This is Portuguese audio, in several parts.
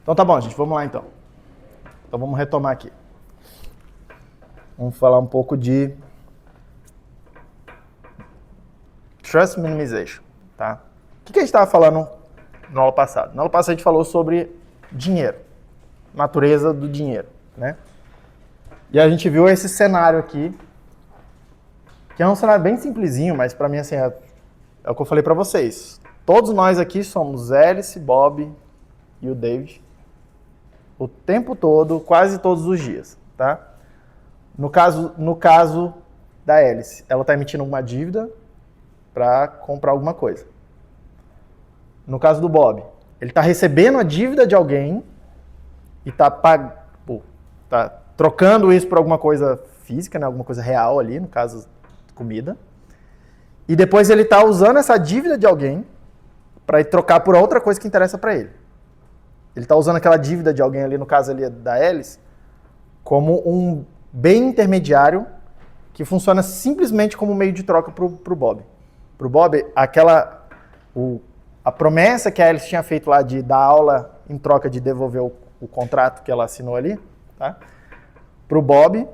Então tá bom, gente, vamos lá então. Então vamos retomar aqui. Vamos falar um pouco de Trust Minimization, tá? O que a gente estava falando na aula passada? Na aula passada a gente falou sobre dinheiro, natureza do dinheiro, né? E a gente viu esse cenário aqui, que é um cenário bem simplesinho, mas para mim assim, é o que eu falei para vocês. Todos nós aqui somos Alice, Bob e o David, o tempo todo, quase todos os dias, tá? No caso da Alice, ela está emitindo uma dívida para comprar alguma coisa. No caso do Bob, ele está recebendo a dívida de alguém e está trocando isso por alguma coisa física, né? Alguma coisa real ali, no caso, comida. E depois ele está usando essa dívida de alguém para trocar por outra coisa que interessa para ele. Ele está usando aquela dívida de alguém ali, no caso ali da Alice, como um bem intermediário que funciona simplesmente como meio de troca para o Bob. Para o Bob, a promessa que a Alice tinha feito lá de dar aula em troca de devolver o contrato que ela assinou ali, tá? Para o Bob,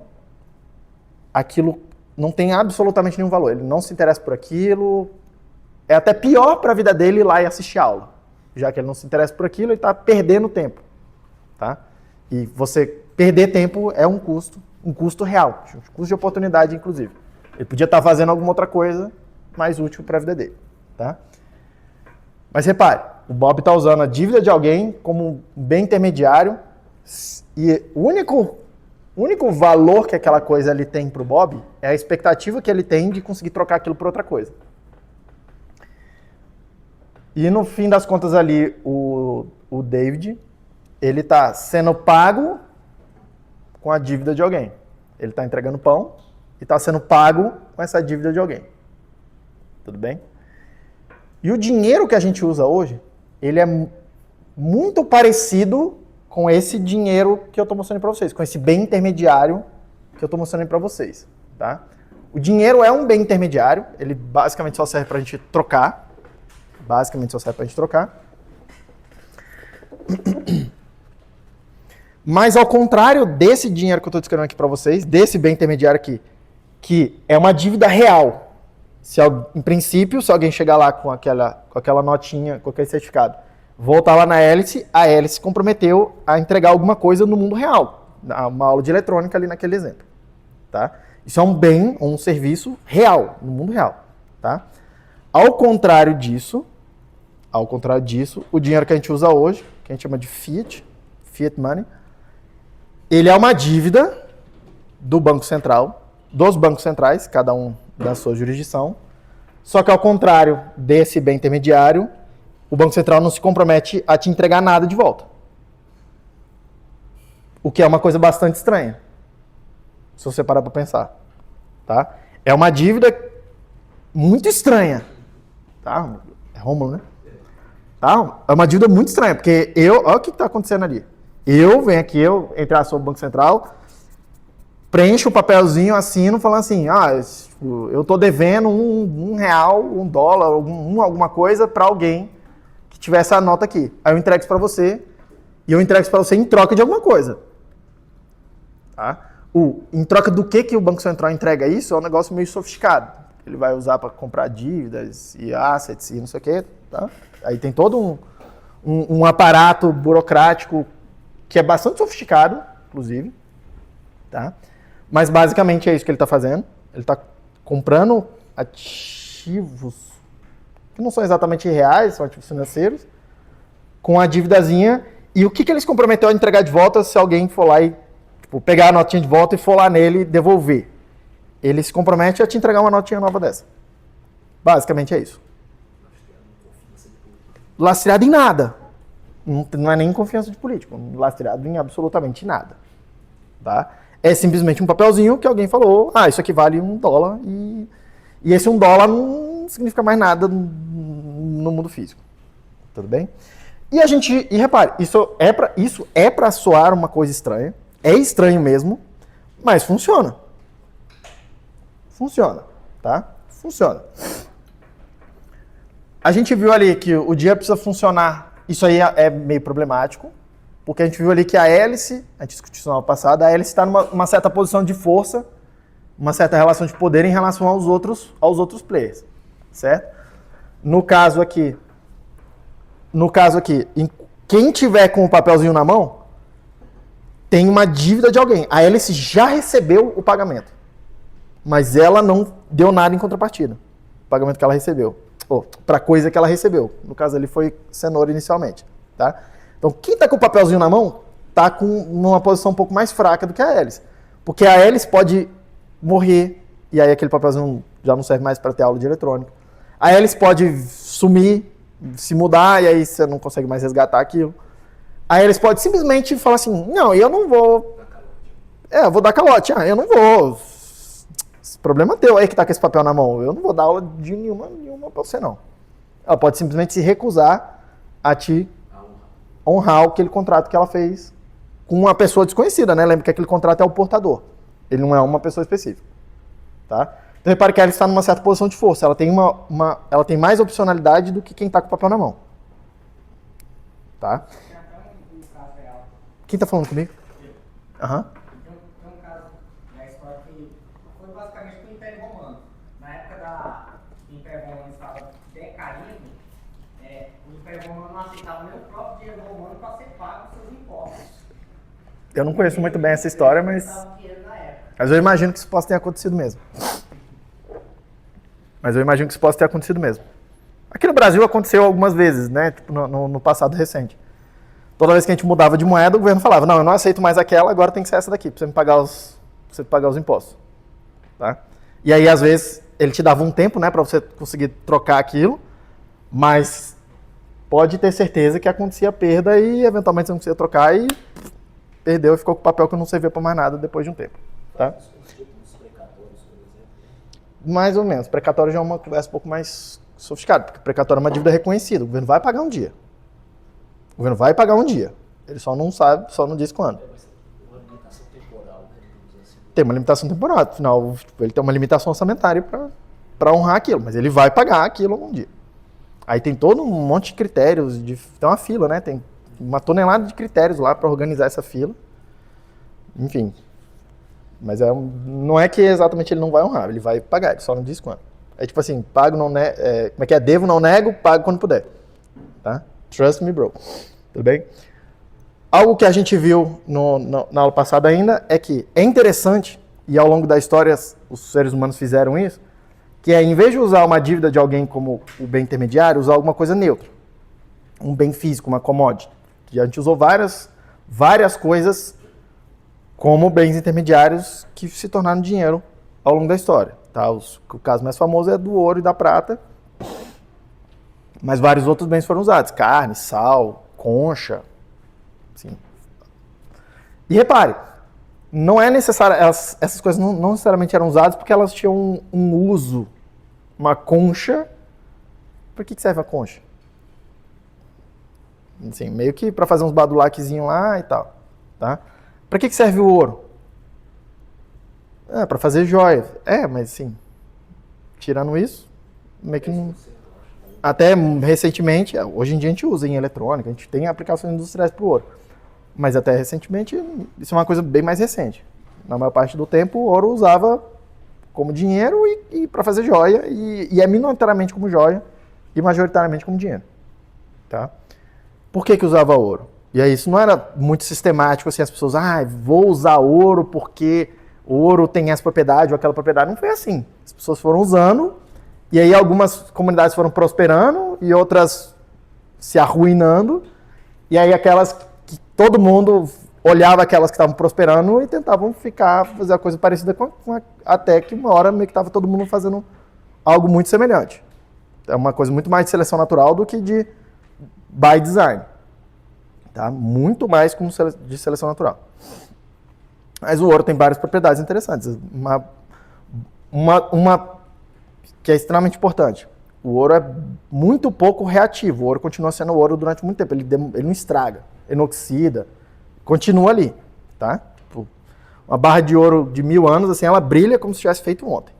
aquilo não tem absolutamente nenhum valor. Ele não se interessa por aquilo. É até pior para a vida dele ir lá e assistir aula. Já que ele não se interessa por aquilo, ele está perdendo tempo. Tá? E você perder tempo é um custo real, um custo de oportunidade, inclusive. Ele podia estar fazendo alguma outra coisa mais útil para a vida dele. Tá? Mas repare, o Bob está usando a dívida de alguém como um bem intermediário e o único valor que aquela coisa ali tem para o Bob é a expectativa que ele tem de conseguir trocar aquilo por outra coisa. E no fim das contas ali, o David, ele está sendo pago com a dívida de alguém. Ele está entregando pão e está sendo pago com essa dívida de alguém. Tudo bem? E o dinheiro que a gente usa hoje, ele é muito parecido com esse dinheiro que eu estou mostrando para vocês, com esse bem intermediário que eu estou mostrando para vocês. Tá? O dinheiro é um bem intermediário, ele basicamente só serve para a gente trocar. Mas ao contrário desse dinheiro que eu estou descrevendo aqui para vocês, desse bem intermediário aqui, que é uma dívida real. Em princípio, se alguém chegar lá com aquela notinha, com aquele certificado, voltar lá na Alice, a Alice se comprometeu a entregar alguma coisa no mundo real. Uma aula de eletrônica ali naquele exemplo. Tá? Isso é um bem, um serviço real, no mundo real. Tá? Ao contrário disso, o dinheiro que a gente usa hoje, que a gente chama de fiat money, ele é uma dívida do Banco Central, dos bancos centrais, cada um da sua jurisdição, só que ao contrário desse bem intermediário, o Banco Central não se compromete a te entregar nada de volta. O que é uma coisa bastante estranha, se você parar para pensar. Tá? É uma dívida muito estranha. Tá? É Rômulo, né? Tá? É uma dívida muito estranha, porque olha o que está acontecendo ali. Eu venho aqui, entrar sobre o Banco Central, preencho o papelzinho, assino, falando assim, eu estou devendo um real, $1, alguma coisa para alguém que tiver essa nota aqui. Aí eu entrego isso para você, e eu entrego isso para você em troca de alguma coisa. Tá? Em troca do que o Banco Central entrega isso, é um negócio meio sofisticado. Ele vai usar para comprar dívidas e assets e não sei o quê. Tá? Aí tem todo um aparato burocrático que é bastante sofisticado, inclusive. Tá? Mas basicamente é isso que ele está fazendo. Ele está comprando ativos que não são exatamente reais, são ativos financeiros, com a dívidazinha. E o que ele se comprometeu a entregar de volta se alguém for lá e pegar a notinha de volta e for lá nele e devolver? Ele se compromete a te entregar uma notinha nova dessa. Basicamente é isso. Lastreado em nada. Não é nem confiança de político. Lastreado em absolutamente nada. Tá? É simplesmente um papelzinho que alguém falou, isso aqui vale $1 e esse $1 não significa mais nada no mundo físico. Tudo bem? E repare, isso é para soar uma coisa estranha. É estranho mesmo, mas funciona. Funciona, tá? Funciona. A gente viu ali que o dinheiro precisa funcionar. Isso aí é meio problemático, Porque a gente viu ali que a hélice, a gente discutiu isso na aula passada, a hélice está numa certa posição de força, uma certa relação de poder em relação aos outros players, certo? No caso aqui, quem tiver com o papelzinho na mão, tem uma dívida de alguém. A hélice já recebeu o pagamento, mas ela não deu nada em contrapartida. O pagamento que ela recebeu, para a coisa que ela recebeu. No caso ali foi cenoura inicialmente, tá? Então, quem está com o papelzinho na mão, está com uma posição um pouco mais fraca do que a hélice. Porque a hélice pode morrer, e aí aquele papelzinho já não serve mais para ter aula de eletrônica. A hélice pode sumir, se mudar, e aí você não consegue mais resgatar aquilo. A hélice pode simplesmente falar assim, não, eu não vou... eu vou dar calote, eu não vou... Esse problema é teu aí que está com esse papel na mão. Eu não vou dar aula de nenhuma para você, não. Ela pode simplesmente se recusar a te honrar aquele contrato que ela fez com uma pessoa desconhecida, né? Lembra que aquele contrato é o portador. Ele não é uma pessoa específica. Tá? Então, repare que ela está numa certa posição de força. Ela tem, ela tem mais opcionalidade do que quem está com o papel na mão. Tá? Quem está falando comigo? Aham. Tem um caso na história que foi basicamente o Império Romano. Na época que o Império Romano estava decaindo, o Império Romano não aceitava nem o próprio dinheiro romano para ser pago os seus impostos. Eu não conheço muito bem essa história, mas eu imagino que isso possa ter acontecido mesmo. Aqui no Brasil aconteceu algumas vezes, né? Tipo, no passado recente. Toda vez que a gente mudava de moeda, o governo falava, não, eu não aceito mais aquela, agora tem que ser essa daqui, pra você pagar os impostos. Tá? E aí, às vezes, ele te dava um tempo, né, pra você conseguir trocar aquilo, mas pode ter certeza que acontecia perda e, eventualmente, você não conseguia trocar e perdeu e ficou com o papel que não servia pra mais nada depois de um tempo. Tá? Mais ou menos. Precatório já é uma conversa um pouco mais sofisticada, porque precatório é uma dívida reconhecida, o governo vai pagar um dia. Ele só não sabe, só não diz quando. Tem uma limitação temporal, afinal, ele tem uma limitação orçamentária para honrar aquilo, mas ele vai pagar aquilo algum dia. Aí tem todo um monte de critérios, tem uma fila, né? Tem uma tonelada de critérios lá para organizar essa fila. Enfim. Mas não é que exatamente ele não vai honrar, ele vai pagar, ele só não diz quando. É tipo assim, pago, não nego, como é que é? Devo, não nego, pago quando puder. Tá? Trust me, bro. Tudo bem? Algo que a gente viu na aula passada ainda é que é interessante, e ao longo da história os seres humanos fizeram isso, que é, em vez de usar uma dívida de alguém como o bem intermediário, usar alguma coisa neutra. Um bem físico, uma commodity. E a gente usou várias coisas como bens intermediários que se tornaram dinheiro ao longo da história. Tá? O caso mais famoso é do ouro e da prata, mas vários outros bens foram usados. Carne, sal, concha. Assim. E repare, não é necessário, essas coisas não necessariamente eram usadas porque elas tinham um uso. Uma concha, para que serve a concha? Assim, meio que para fazer uns badulaquezinhos lá e tal. Tá? Para que serve o ouro? Para fazer joia. Mas assim, tirando isso, meio que não... Até recentemente, hoje em dia a gente usa em eletrônica, a gente tem aplicações industriais para o ouro. Mas até recentemente, isso é uma coisa bem mais recente. Na maior parte do tempo, o ouro usava como dinheiro e para fazer joia, e é minoritariamente como joia e majoritariamente como dinheiro. Tá? Por que usava ouro? E aí isso não era muito sistemático, assim, as pessoas, vou usar ouro porque o ouro tem essa propriedade ou aquela propriedade. Não foi assim. As pessoas foram usando, e aí algumas comunidades foram prosperando e outras se arruinando, e aí aquelas que todo mundo olhava aquelas que estavam prosperando e tentavam fazer a coisa parecida até que uma hora meio que estava todo mundo fazendo algo muito semelhante. É uma coisa muito mais de seleção natural do que de by design. Tá? Muito mais como de seleção natural. Mas o ouro tem várias propriedades interessantes. Uma que é extremamente importante. O ouro é muito pouco reativo. O ouro continua sendo ouro durante muito tempo. Ele não estraga, ele não oxida. Continua ali. Tá? Uma barra de ouro de 1000 anos, assim, ela brilha como se tivesse feito ontem.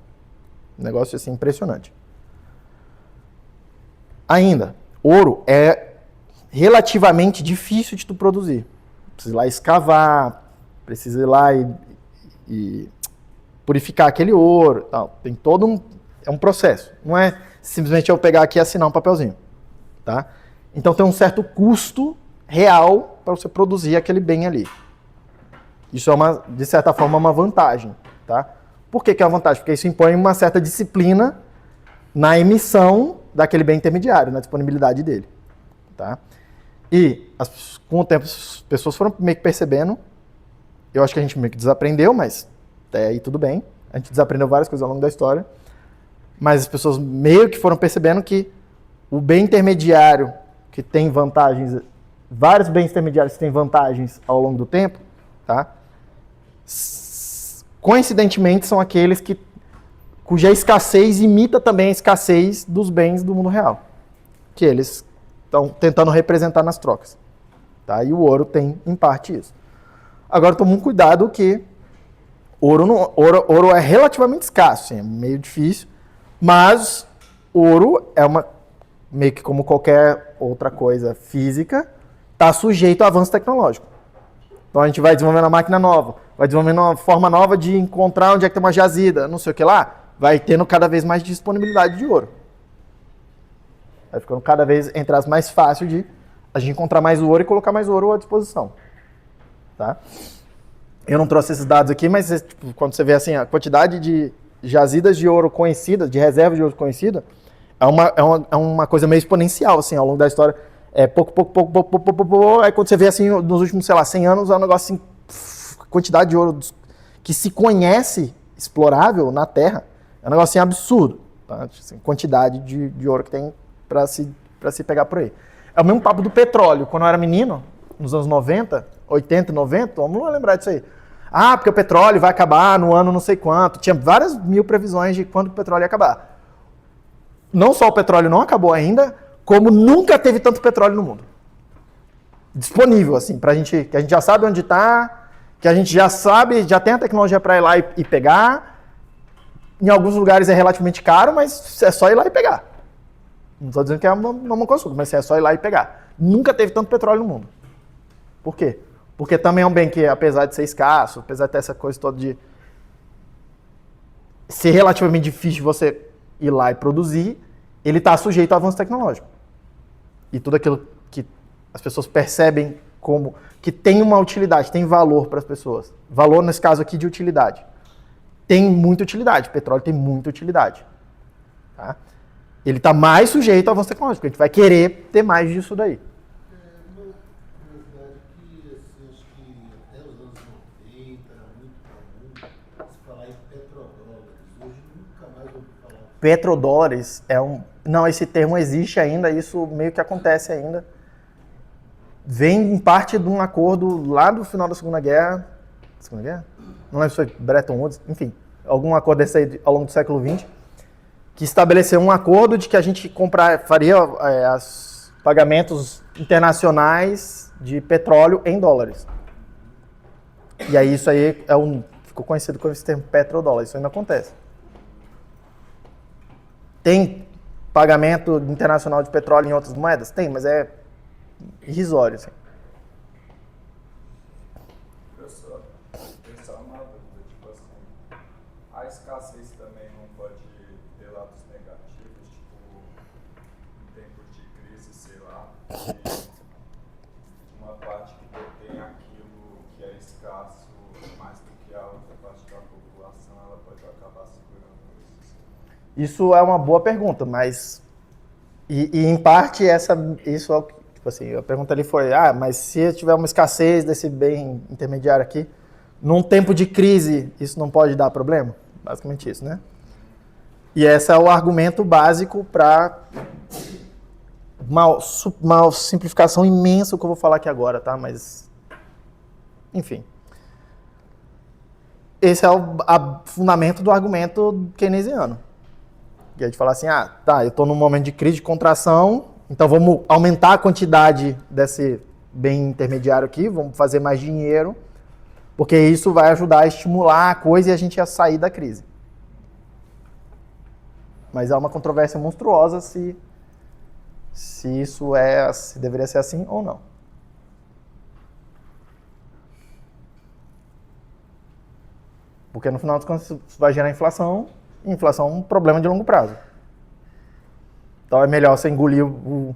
Um negócio assim, impressionante. Ainda, ouro é relativamente difícil de tu produzir. precisa ir lá escavar, precisa ir lá e purificar aquele ouro, tal. Tem todo um processo. Não é simplesmente eu pegar aqui e assinar um papelzinho, tá? Então tem um certo custo real para você produzir aquele bem ali. Isso é de certa forma uma vantagem, tá? Por que é uma vantagem? Porque isso impõe uma certa disciplina na emissão daquele bem intermediário, na disponibilidade dele, tá? E com o tempo as pessoas foram meio que percebendo, eu acho que a gente meio que desaprendeu, mas até aí tudo bem, a gente desaprendeu várias coisas ao longo da história, mas as pessoas meio que foram percebendo que o bem intermediário que tem vantagens, vários bens intermediários que têm vantagens ao longo do tempo, tá? Coincidentemente são aqueles cuja escassez imita também a escassez dos bens do mundo real, que eles estão tentando representar nas trocas, tá? E o ouro tem, em parte, isso. Agora, toma um cuidado que ouro é relativamente escasso, assim, é meio difícil, mas ouro é meio que como qualquer outra coisa física, está sujeito a avanço tecnológico. Então a gente vai desenvolvendo uma máquina nova, vai desenvolvendo uma forma nova de encontrar onde é que tem uma jazida, não sei o que lá, vai tendo cada vez mais disponibilidade de ouro. Vai ficando cada vez, entre as mais fácil de a gente encontrar mais ouro e colocar mais ouro à disposição. Tá? Eu não trouxe esses dados aqui, mas tipo, quando você vê assim, a quantidade de jazidas de ouro conhecidas, de reservas de ouro conhecida, é uma coisa meio exponencial assim, ao longo da história. É pouco. Aí quando você vê assim, nos últimos, sei lá, 100 anos, é um negócio assim, quantidade de ouro que se conhece explorável na Terra, é um negócio assim, absurdo. Tá? Assim, quantidade de ouro que tem para se pegar por aí. É o mesmo papo do petróleo. Quando eu era menino, nos anos 90, 80, 90, vamos lembrar disso aí. Ah, porque o petróleo vai acabar no ano não sei quanto. Tinha várias mil previsões de quando o petróleo ia acabar. Não só o petróleo não acabou ainda, como nunca teve tanto petróleo no mundo. Disponível, assim, que a gente já sabe onde está, que a gente já sabe, já tem a tecnologia para ir lá e pegar. Em alguns lugares é relativamente caro, mas é só ir lá e pegar. Não estou dizendo que é uma consulta, mas é só ir lá e pegar. Nunca teve tanto petróleo no mundo. Por quê? Porque também é um bem que, apesar de ser escasso, apesar de ter essa coisa toda de ser relativamente difícil de você ir lá e produzir, ele está sujeito ao avanço tecnológico. E tudo aquilo que as pessoas percebem como que tem uma utilidade, tem valor para as pessoas. Valor, nesse caso aqui, de utilidade. Tem muita utilidade. O petróleo tem muita utilidade. Tá? Ele está mais sujeito ao avanço tecnológico. A gente vai querer ter mais disso daí. Uma curiosidade que, assim, acho que até os anos 90 era muito comum se falar em petrodólares. Hoje nunca mais ouvi falar. Petrodólares é um... Não, esse termo existe ainda, isso meio que acontece ainda. Vem em parte de um acordo lá do final da Segunda Guerra. Segunda Guerra? Não lembro se foi Bretton Woods, enfim. Algum acordo desse aí ao longo do século XX, que estabeleceu um acordo de que a gente faria pagamentos internacionais de petróleo em dólares. E aí isso aí ficou conhecido como esse termo petrodólar. Isso ainda acontece. Tem pagamento internacional de petróleo em outras moedas? Tem, mas é irrisório. Assim. Professor, pensar uma dúvida, tipo assim, a escassez também não pode ter lados negativos, tipo, em tempos de crise, sei lá, que uma parte que detém aquilo que é escasso mais do que a outra parte da população, ela pode acabar segurando isso. Isso é uma boa pergunta, mas e em parte isso é o que, tipo assim, a pergunta ali foi, mas se tiver uma escassez desse bem intermediário aqui, num tempo de crise, isso não pode dar problema? Basicamente isso, né? E esse é o argumento básico para uma simplificação imensa que eu vou falar aqui agora, tá? Mas, enfim. Esse é o fundamento do argumento keynesiano. Que é de falar assim, eu estou num momento de crise, de contração, então vamos aumentar a quantidade desse bem intermediário aqui, vamos fazer mais dinheiro, porque isso vai ajudar a estimular a coisa e a gente a sair da crise. Mas há uma controvérsia monstruosa se isso se deveria ser assim ou não. Porque no final das contas isso vai gerar inflação, e inflação é um problema de longo prazo. Então é melhor você engolir o...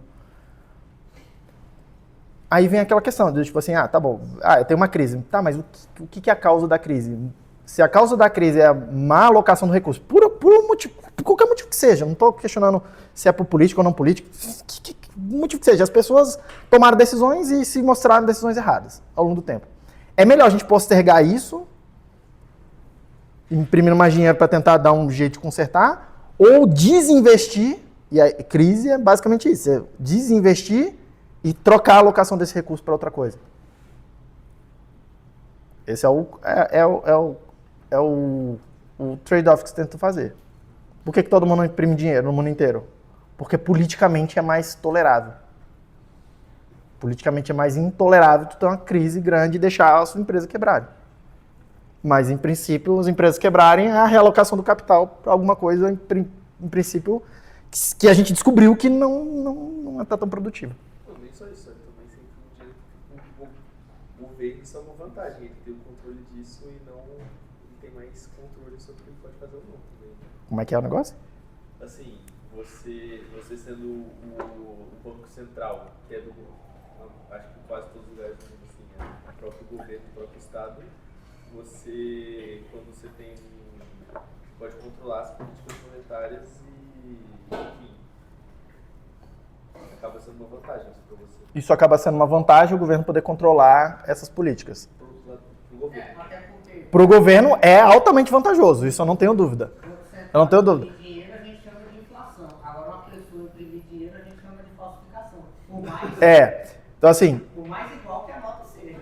Aí vem aquela questão de tipo assim, tá bom, eu tenho uma crise. Tá, mas o que é a causa da crise? Se a causa da crise é a má alocação do recurso, por motivo, por qualquer motivo que seja, não estou questionando se é por político ou não político, que motivo que seja, as pessoas tomaram decisões e se mostraram decisões erradas ao longo do tempo. É melhor a gente postergar isso, imprimindo mais dinheiro para tentar dar um jeito de consertar, ou desinvestir, e a crise é basicamente isso, é desinvestir e trocar a alocação desse recurso para outra coisa. Esse é o trade-off que você tenta fazer. Por que todo mundo imprime dinheiro no mundo inteiro? Porque politicamente é mais tolerável. Politicamente é mais intolerável tu ter uma crise grande e deixar a sua empresa quebrarem. Mas, em princípio, as empresas quebrarem é a realocação do capital para alguma coisa, em princípio, que a gente descobriu que não está tão produtiva. Nem só isso, também sempre o governo isso é uma vantagem, ele tem o controle disso e não tem mais controle sobre o que ele pode fazer ou não. Também. Como é que é o negócio? Assim, você sendo o Banco Central, que é do, acho que quase todos os lugares do mundo, assim, o próprio governo, o próprio Estado, você, quando você tem, pode controlar as políticas monetárias e, enfim, acaba sendo uma vantagem para você. Isso acaba sendo uma vantagem o governo poder controlar essas políticas. Pro governo. Até porque Para o governo é altamente vantajoso, isso eu não tenho dúvida. Eu não tenho dúvida. dinheiro a gente chama de inflação. Agora, uma pessoa imprimir dinheiro a gente chama de falsificação. Então assim, Por mais igual que a nota seja.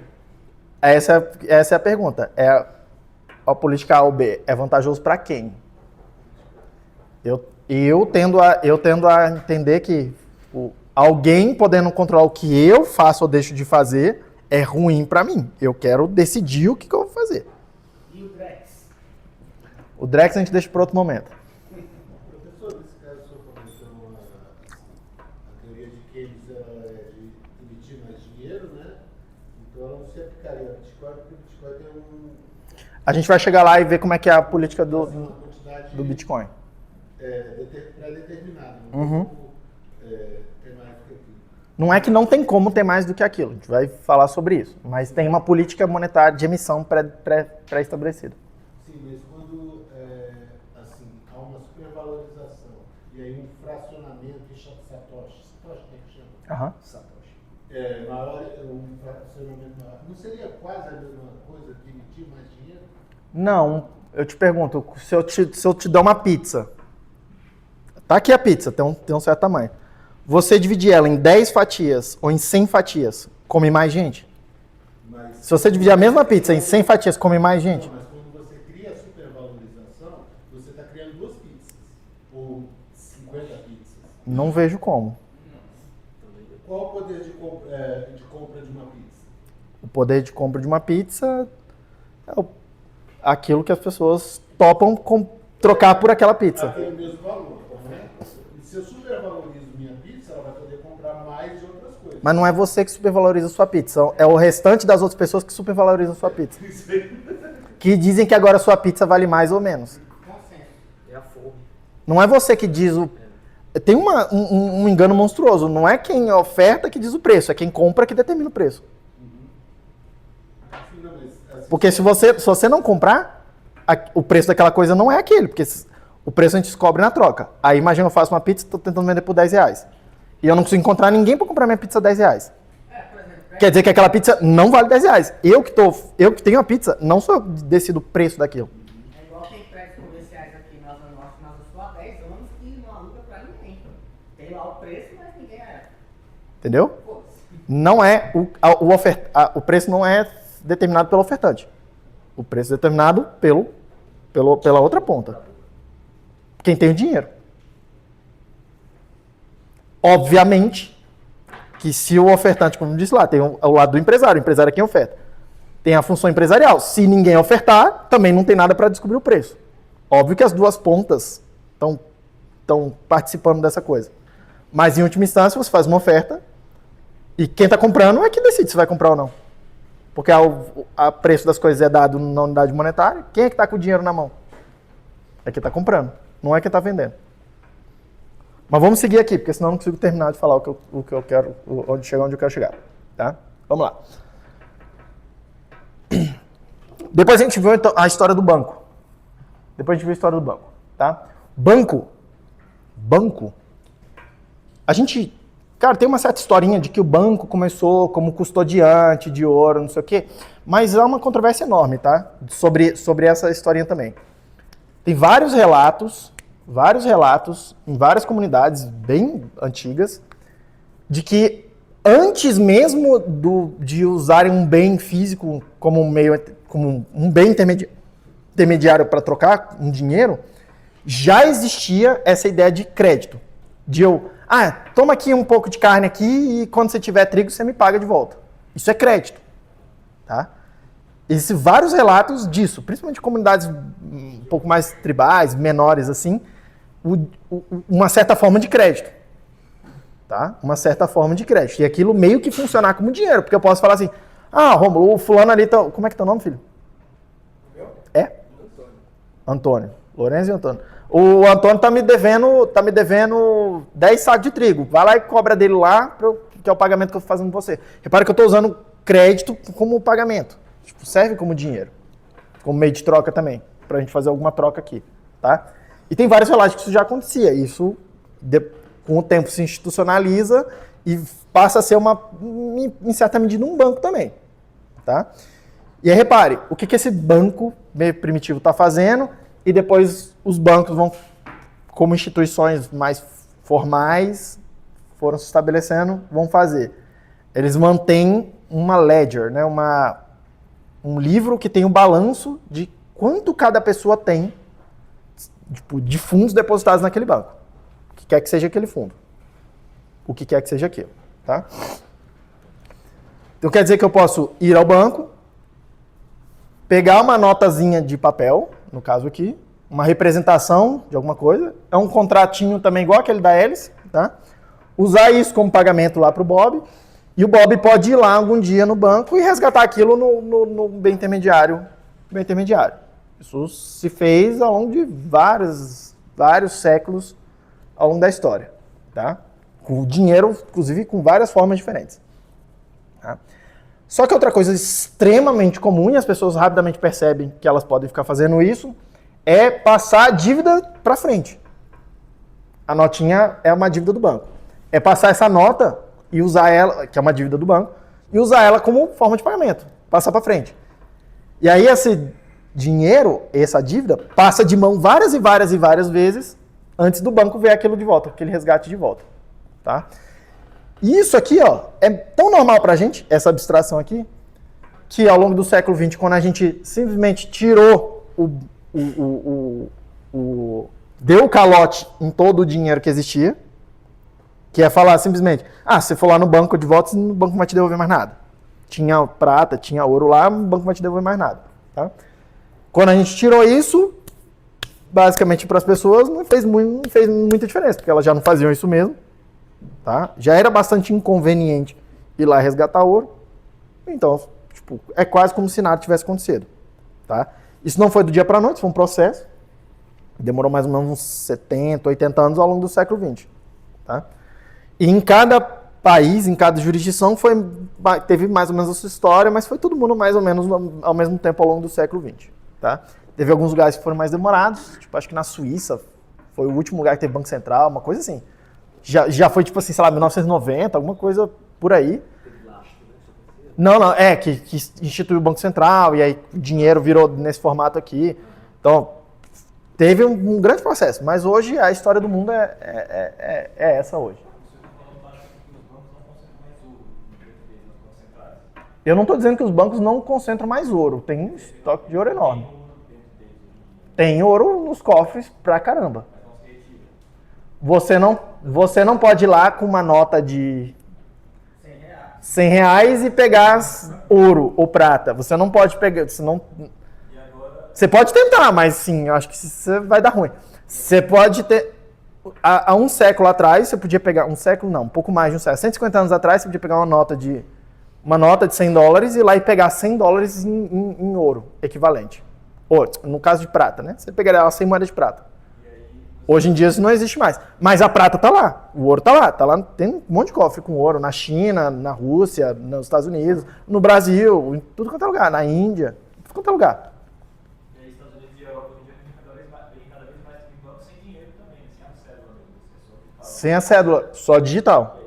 essa é a pergunta. A política A ou B é vantajoso para quem? Eu tendo a entender que alguém podendo controlar o que eu faço ou deixo de fazer é ruim para mim. Eu quero decidir o que eu vou fazer. E o Drex? O Drex a gente deixa para outro momento. Professor, nesse caso, o senhor comentou a teoria de Keynes é de emitir mais dinheiro, né? Então ela não se aplicaria a Bitcoin, porque o Bitcoin tem A gente vai chegar lá e ver como é que é a política uma do quantidade Bitcoin. pré-determinada. Uhum. Tem mais do que aquilo. Não é que não tem como ter mais do que aquilo, a gente vai falar sobre isso, mas tem uma política monetária de emissão pré-estabelecida. Sim, mas quando assim, há uma supervalorização e aí um fracionamento em Satoshi, né, que chama? Aham. Maior, um fracionamento maior. Não seria quase a mesma coisa que emitir mais dinheiro? Não, eu te pergunto, se eu te der uma pizza, tá aqui a pizza, tem um certo tamanho. Você dividir ela em 10 fatias ou em 100 fatias, come mais gente? Mas, Se você dividir a mesma pizza em 100 fatias, come mais gente? não, mas quando você cria a supervalorização, você está criando 2 pizzas. Ou 50 pizzas. Não vejo como. Qual o poder de compra de uma pizza? O poder de compra de uma pizza é aquilo que as pessoas topam trocar por aquela pizza. Aquele mesmo valor, né? E se eu supervalorizo minha pizza, ela vai poder comprar mais de outras coisas. Mas não é você que supervaloriza a sua pizza, é o restante das outras pessoas que supervalorizam a sua pizza. Isso aí. Que dizem que agora a sua pizza vale mais ou menos. Consenso. É a fome. Não é você que diz o... Tem um engano monstruoso. Não é quem oferta que diz o preço, é quem compra que determina o preço. Sim, não, mas, assim, Porque se você não comprar, o preço daquela coisa não é aquele, porque o preço a gente descobre na troca. Aí imagina eu faço uma pizza e estou tentando vender por R$10. E eu não consigo encontrar ninguém para comprar minha pizza a R$10. Por exemplo, Quer dizer que aquela pizza não vale R$10. Eu que tenho a pizza, não sou eu que decido o preço daquilo. é igual tem prédios comerciais aqui na Zona Norte, mas eu estou há 10 anos que não aluga pra ninguém. Tem lá o preço, mas ninguém é. Entendeu? Pô-se. Não é o preço não é determinado pelo ofertante. O preço é determinado pela outra ponta. Quem tem o dinheiro. Obviamente que se o ofertante, como eu disse lá, tem o lado do empresário, o empresário é quem oferta. Tem a função empresarial. Se ninguém ofertar, também não tem nada para descobrir o preço. Óbvio que as duas pontas estão participando dessa coisa. Mas, em última instância, você faz uma oferta e quem está comprando é que decide se vai comprar ou não. porque o preço das coisas é dado na unidade monetária. Quem é que está com o dinheiro na mão? É quem está comprando, não é quem está vendendo. Mas vamos seguir aqui, porque senão eu não consigo terminar de falar o que eu quero, onde eu quero chegar. Tá? Vamos lá. Depois a gente viu a história do banco. Tá? Banco. A gente, cara, tem uma certa historinha de que o banco começou como custodiante de ouro, não sei o quê, mas há uma controvérsia enorme, tá? Sobre essa historinha também. Tem vários relatos em várias comunidades bem antigas de que antes mesmo de usarem um bem físico como um bem intermediário para trocar um dinheiro, já existia essa ideia de crédito. De toma aqui um pouco de carne aqui e quando você tiver trigo você me paga de volta. Isso é crédito. Tá? Existem vários relatos disso, principalmente em comunidades um pouco mais tribais, menores assim, uma certa forma de crédito. Tá? Uma certa forma de crédito. E aquilo meio que funcionar como dinheiro, porque eu posso falar assim, Rômulo, o fulano ali, como é que é teu nome, filho? É? Antônio. Lourenço e Antônio. O Antônio tá me devendo 10 sacos de trigo. Vai lá e cobra dele lá, que é o pagamento que eu tô fazendo com você. Repara que eu estou usando crédito como pagamento. Tipo, serve como dinheiro. Como meio de troca também. Pra gente fazer alguma troca aqui. Tá? E tem vários relatos que isso já acontecia. Isso, com o tempo, se institucionaliza e passa a ser em certa medida, um banco também. Tá? E aí, repare, o que esse banco meio primitivo está fazendo, e depois os bancos vão, como instituições mais formais, foram se estabelecendo, vão fazer. Eles mantêm uma ledger, né? Um livro que tem um balanço de quanto cada pessoa tem de fundos depositados naquele banco. O que quer que seja aquele fundo. O que quer que seja aquilo. Tá? Então quer dizer que eu posso ir ao banco, pegar uma notazinha de papel, no caso aqui, uma representação de alguma coisa, é um contratinho também igual aquele da Hélice, tá? Usar isso como pagamento lá para o Bob, e o Bob pode ir lá algum dia no banco e resgatar aquilo no bem intermediário. Isso se fez ao longo de vários séculos ao longo da história, tá? Com dinheiro, inclusive, com várias formas diferentes. Tá? Só que outra coisa extremamente comum, e as pessoas rapidamente percebem que elas podem ficar fazendo isso, é passar a dívida para frente. A notinha é uma dívida do banco. É passar essa nota e usar ela, que é uma dívida do banco, e usar ela como forma de pagamento. Passar para frente. E aí esse dinheiro, essa dívida, passa de mão várias e várias vezes antes do banco ver aquilo de volta, aquele resgate de volta. Tá? E isso aqui, é tão normal pra gente, essa abstração aqui, que ao longo do século XX, quando a gente simplesmente tirou deu o calote em todo o dinheiro que existia, que é falar simplesmente, se for lá no banco de volta, o banco não vai te devolver mais nada. Tinha prata, tinha ouro lá, o banco não vai te devolver mais nada. Tá? Quando a gente tirou isso, basicamente para as pessoas não fez muita diferença, porque elas já não faziam isso mesmo. Tá? Já era bastante inconveniente ir lá resgatar ouro. Então, é quase como se nada tivesse acontecido. Tá? Isso não foi do dia para a noite, foi um processo. Demorou mais ou menos uns 70, 80 anos ao longo do século XX. Tá? E em cada país, em cada jurisdição, teve mais ou menos a sua história, mas foi todo mundo mais ou menos ao mesmo tempo ao longo do século XX. Tá? Teve alguns lugares que foram mais demorados, acho que na Suíça foi o último lugar que teve Banco Central, uma coisa assim. Já foi, 1990, alguma coisa por aí. Não, que instituiu o Banco Central, e aí o dinheiro virou nesse formato aqui. Então, teve um grande processo, mas hoje a história do mundo é essa hoje. Eu não estou dizendo que os bancos não concentram mais ouro, tem um estoque de ouro enorme. Tem ouro nos cofres pra caramba. Você não pode ir lá com uma nota de R$100 e pegar ouro ou prata. Você não pode pegar. Você pode tentar, mas sim, eu acho que você vai dar ruim. Você pode ter. Há um século atrás, você podia pegar. Um pouco mais de um século. 150 anos atrás, você podia pegar uma uma nota de $100 e ir lá e pegar $100 em ouro equivalente. Ou, no caso de prata, né? Você pegaria ela 100 moedas de prata. Hoje em dia isso não existe mais. Mas a prata tá lá, o ouro tá lá, tem um monte de cofre com ouro na China, na Rússia, nos Estados Unidos, no Brasil, em tudo quanto é lugar, na Índia, tudo quanto é lugar. E aí, Estados Unidos e Europa hoje em dia tem cada vez mais em banco sem dinheiro também, sem a cédula mesmo. Sem a cédula, só digital.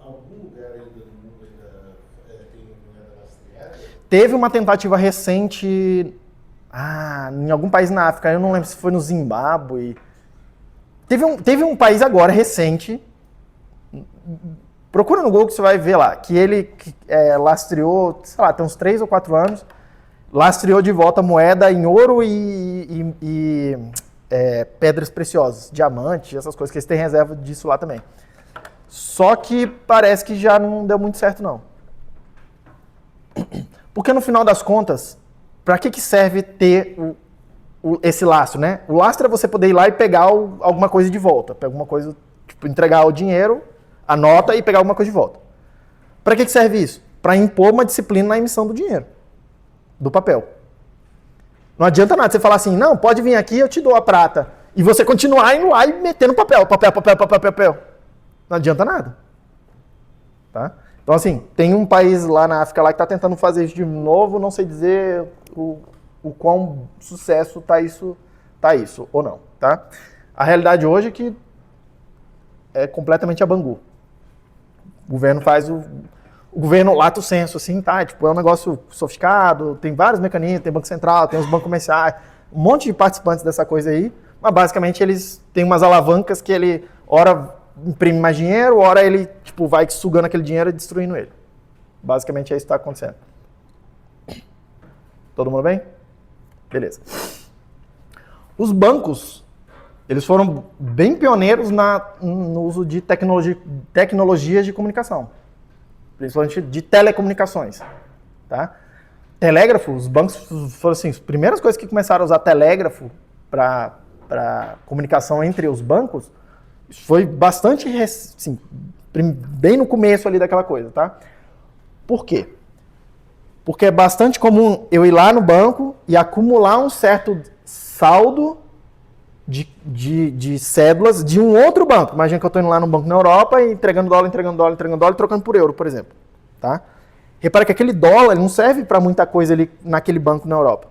Algum lugar ainda no mundo ainda tem moeda lastreada? Teve uma tentativa recente, em algum país na África, eu não lembro se foi no Zimbábue. Teve um país agora, recente, procura no Google que você vai ver lá, que ele lastreou, sei lá, tem uns 3 ou 4 anos, lastreou de volta moeda em ouro e pedras preciosas, diamantes, essas coisas, que eles têm reserva disso lá também. Só que parece que já não deu muito certo, não. Porque no final das contas, para que serve ter esse lastro, né? O lastro é você poder ir lá e pegar alguma coisa de volta. Pegar alguma coisa, tipo, entregar o dinheiro, a nota e pegar alguma coisa de volta. Para que serve isso? Para impor uma disciplina na emissão do dinheiro, do papel. Não adianta nada você falar assim, não, pode vir aqui, eu te dou a prata. E você continuar indo lá e metendo papel. Não adianta nada. Tá? Então, assim, tem um país lá na África lá que está tentando fazer isso de novo, não sei dizer o quão sucesso tá isso ou não, tá? A realidade hoje é que é completamente a Bangu. O governo faz o governo lato senso, assim, tá? Tipo, é um negócio sofisticado, tem vários mecanismos, tem Banco Central, tem os bancos comerciais, um monte de participantes dessa coisa aí, mas basicamente eles têm umas alavancas que ele, ora imprime mais dinheiro, ora ele, tipo, vai sugando aquele dinheiro e destruindo ele. Basicamente é isso que está acontecendo. Todo mundo bem? Beleza. Os bancos, eles foram bem pioneiros no uso de tecnologias de comunicação, principalmente de telecomunicações. Tá? Telégrafo, os bancos foram assim, as primeiras coisas que começaram a usar telégrafo para comunicação entre os bancos, foi bastante, assim, bem no começo ali daquela coisa. Tá? Por quê? Porque é bastante comum eu ir lá no banco e acumular um certo saldo de cédulas de um outro banco. Imagina que eu estou indo lá no banco na Europa e entregando dólar, e trocando por euro, por exemplo. Tá? Repara que aquele dólar não serve para muita coisa ali naquele banco na Europa.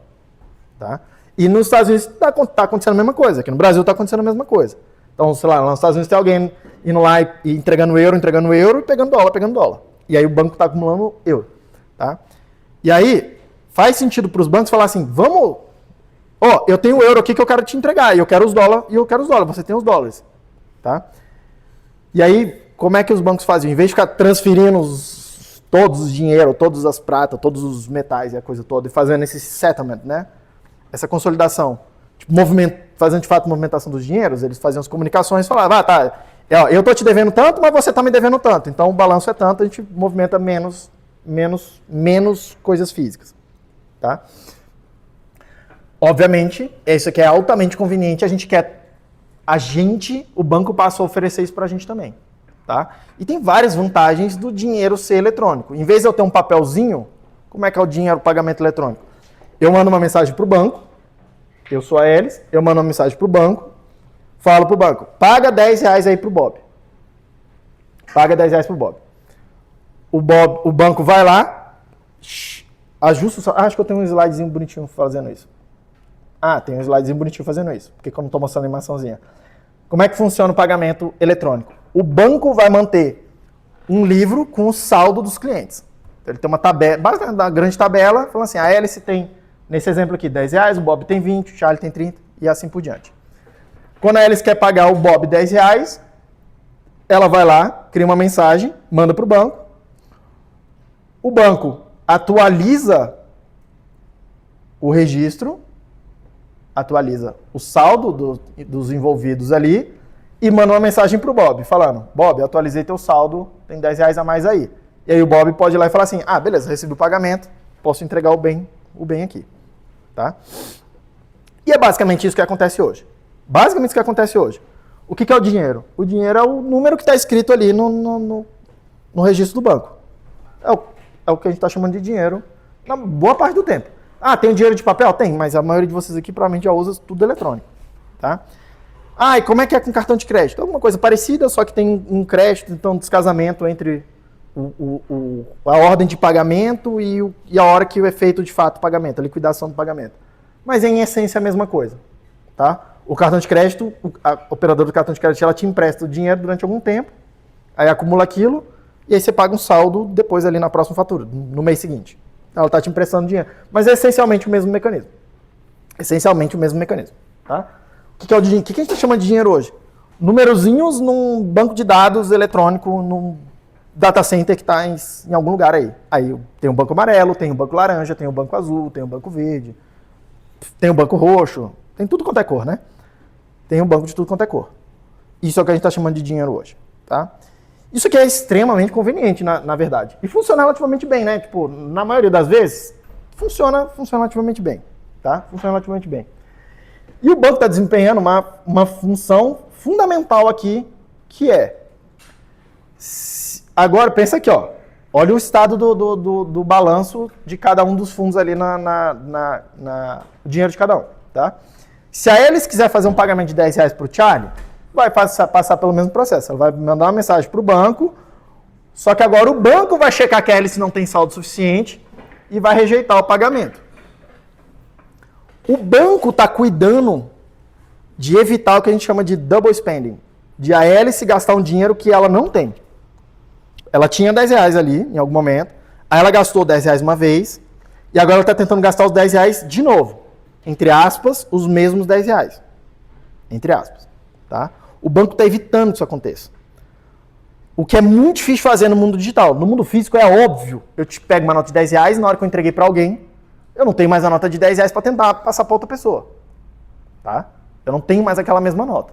Tá? E nos Estados Unidos está acontecendo a mesma coisa. Aqui no Brasil está acontecendo a mesma coisa. Então, sei lá nos Estados Unidos tem alguém indo lá e entregando euro e pegando dólar. E aí o banco está acumulando euro. Tá? E aí, faz sentido para os bancos falar assim, eu tenho o euro aqui que eu quero te entregar, e eu quero os dólares, você tem os dólares. Tá? E aí, como é que os bancos faziam? Em vez de ficar transferindo todos os dinheiro, todas as pratas, todos os metais e a coisa toda, e fazendo esse settlement, né? Essa consolidação, tipo, fazendo de fato movimentação dos dinheiros, eles faziam as comunicações e falavam, eu estou te devendo tanto, mas você está me devendo tanto, então o balanço é tanto, a gente movimenta menos coisas físicas, tá? Obviamente, isso aqui é altamente conveniente, o banco passa a oferecer isso pra gente também, tá? E tem várias vantagens do dinheiro ser eletrônico. Em vez de eu ter um papelzinho, como é que é o dinheiro, o pagamento eletrônico? Eu mando uma mensagem pro banco, eu sou a Elis, eu mando uma mensagem pro banco, falo pro banco, paga R$10 aí pro Bob. Paga R$10 pro Bob. O banco vai lá, ajusta, acho que eu tenho um slidezinho bonitinho fazendo isso. Tem um slidezinho bonitinho fazendo isso, porque eu não estou mostrando a animaçãozinha. Como é que funciona o pagamento eletrônico? O banco vai manter um livro com o saldo dos clientes. Então, ele tem uma tabela, basicamente uma grande tabela, falando assim, a Alice tem, nesse exemplo aqui, R$10, o Bob tem 20, o Charlie tem 30 e assim por diante. Quando a Alice quer pagar o Bob R$10, ela vai lá, cria uma mensagem, manda para o banco. O banco atualiza o registro, atualiza o saldo dos envolvidos ali e manda uma mensagem para o Bob, falando, Bob, eu atualizei teu saldo, tem R$10 a mais aí. E aí o Bob pode ir lá e falar assim, beleza, recebi o pagamento, posso entregar o bem aqui. Tá? E é basicamente isso que acontece hoje. O que é o dinheiro? O dinheiro é o número que está escrito ali no registro do banco. é o que a gente está chamando de dinheiro na boa parte do tempo. Ah, tem o dinheiro de papel? Tem, mas a maioria de vocês aqui provavelmente já usa tudo eletrônico. Tá? Ah, e como é que é com cartão de crédito? Alguma coisa parecida, só que tem um crédito, então um descasamento entre a ordem de pagamento e a hora que é feito de fato o pagamento, a liquidação do pagamento. Mas em essência é a mesma coisa. Tá? O cartão de crédito, a operadora do cartão de crédito, ela te empresta o dinheiro durante algum tempo, aí acumula aquilo, e aí você paga um saldo depois ali na próxima fatura, no mês seguinte. Ela está te emprestando dinheiro. Mas é essencialmente o mesmo mecanismo. Essencialmente o mesmo mecanismo. Tá? O que é o dinheiro? O que a gente chama de dinheiro hoje? Numerozinhos num banco de dados eletrônico, num data center que está em algum lugar aí. Aí tem um banco amarelo, tem um banco laranja, tem um banco azul, tem um banco verde, tem um banco roxo, tem tudo quanto é cor, né? Tem um banco de tudo quanto é cor. Isso é o que a gente está chamando de dinheiro hoje. Tá? Isso aqui é extremamente conveniente, na verdade. E funciona relativamente bem, né? Tipo, na maioria das vezes, funciona relativamente bem. Tá? Funciona relativamente bem. E o banco está desempenhando uma função fundamental aqui, que é... Agora, pensa aqui, ó. Olha o estado do balanço de cada um dos fundos ali o dinheiro de cada um. Tá? Se a Alice quiser fazer um pagamento de R$10 para o Charlie, vai passar pelo mesmo processo. Ela vai mandar uma mensagem para o banco, só que agora o banco vai checar que a Alice não tem saldo suficiente e vai rejeitar o pagamento. O banco está cuidando de evitar o que a gente chama de double spending, de a Alice gastar um dinheiro que ela não tem. Ela tinha R$10 ali, em algum momento, aí ela gastou R$10 uma vez, e agora ela está tentando gastar os R$10 de novo. Entre aspas, os mesmos R$10. Entre aspas. Tá? O banco está evitando que isso aconteça. O que é muito difícil fazer no mundo digital. No mundo físico é óbvio. Eu te pego uma nota de R$10 e na hora que eu entreguei para alguém, eu não tenho mais a nota de R$10 para tentar passar para outra pessoa. Tá? Eu não tenho mais aquela mesma nota.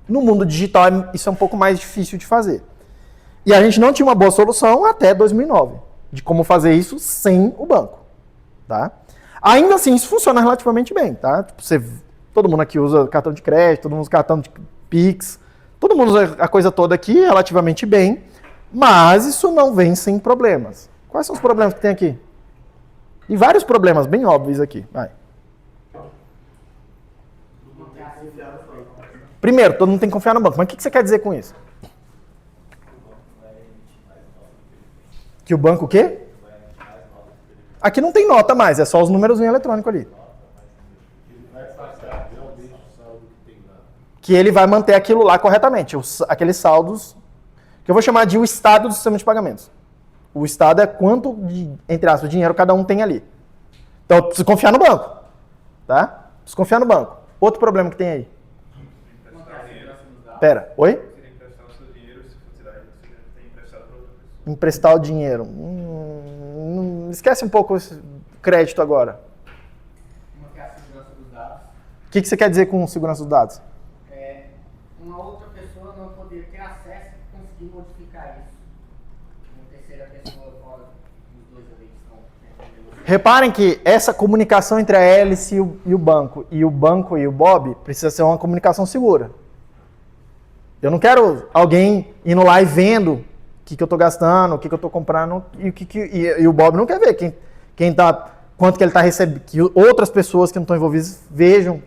No mundo digital, isso é um pouco mais difícil de fazer. E a gente não tinha uma boa solução até 2009, de como fazer isso sem o banco. Tá? Ainda assim, isso funciona relativamente bem. Tá? Tipo, todo mundo aqui usa cartão de crédito, todo mundo usa cartão de Pix, todo mundo usa a coisa toda aqui relativamente bem, mas isso não vem sem problemas. Quais são os problemas que tem aqui? E vários problemas bem óbvios aqui. Vai. Primeiro, todo mundo tem que confiar no banco. Mas o que você quer dizer com isso? Que o banco o quê? Aqui não tem nota mais, é só os números em eletrônico ali. Que ele vai manter aquilo lá corretamente, aqueles saldos, que eu vou chamar de o estado do sistema de pagamentos. O estado é quanto, entre aspas, dinheiro cada um tem ali. Então, eu preciso confiar no banco. Tá? Preciso confiar no banco. Outro problema que tem aí. Pera, oi? Emprestar o dinheiro. Esquece um pouco esse crédito agora. Uma que é a segurança dos dados. O que você quer dizer com segurança dos dados? Uma outra pessoa não poder ter acesso e conseguir modificar isso. Uma terceira pessoa fora dos dois ali que estão tentando negociar. Reparem que essa comunicação entre a Alice e o banco e o Bob precisa ser uma comunicação segura. Eu não quero alguém indo lá e vendo o que eu estou gastando, o que eu estou comprando, e o Bob não quer ver quanto que ele está recebendo, que outras pessoas que não estão envolvidas vejam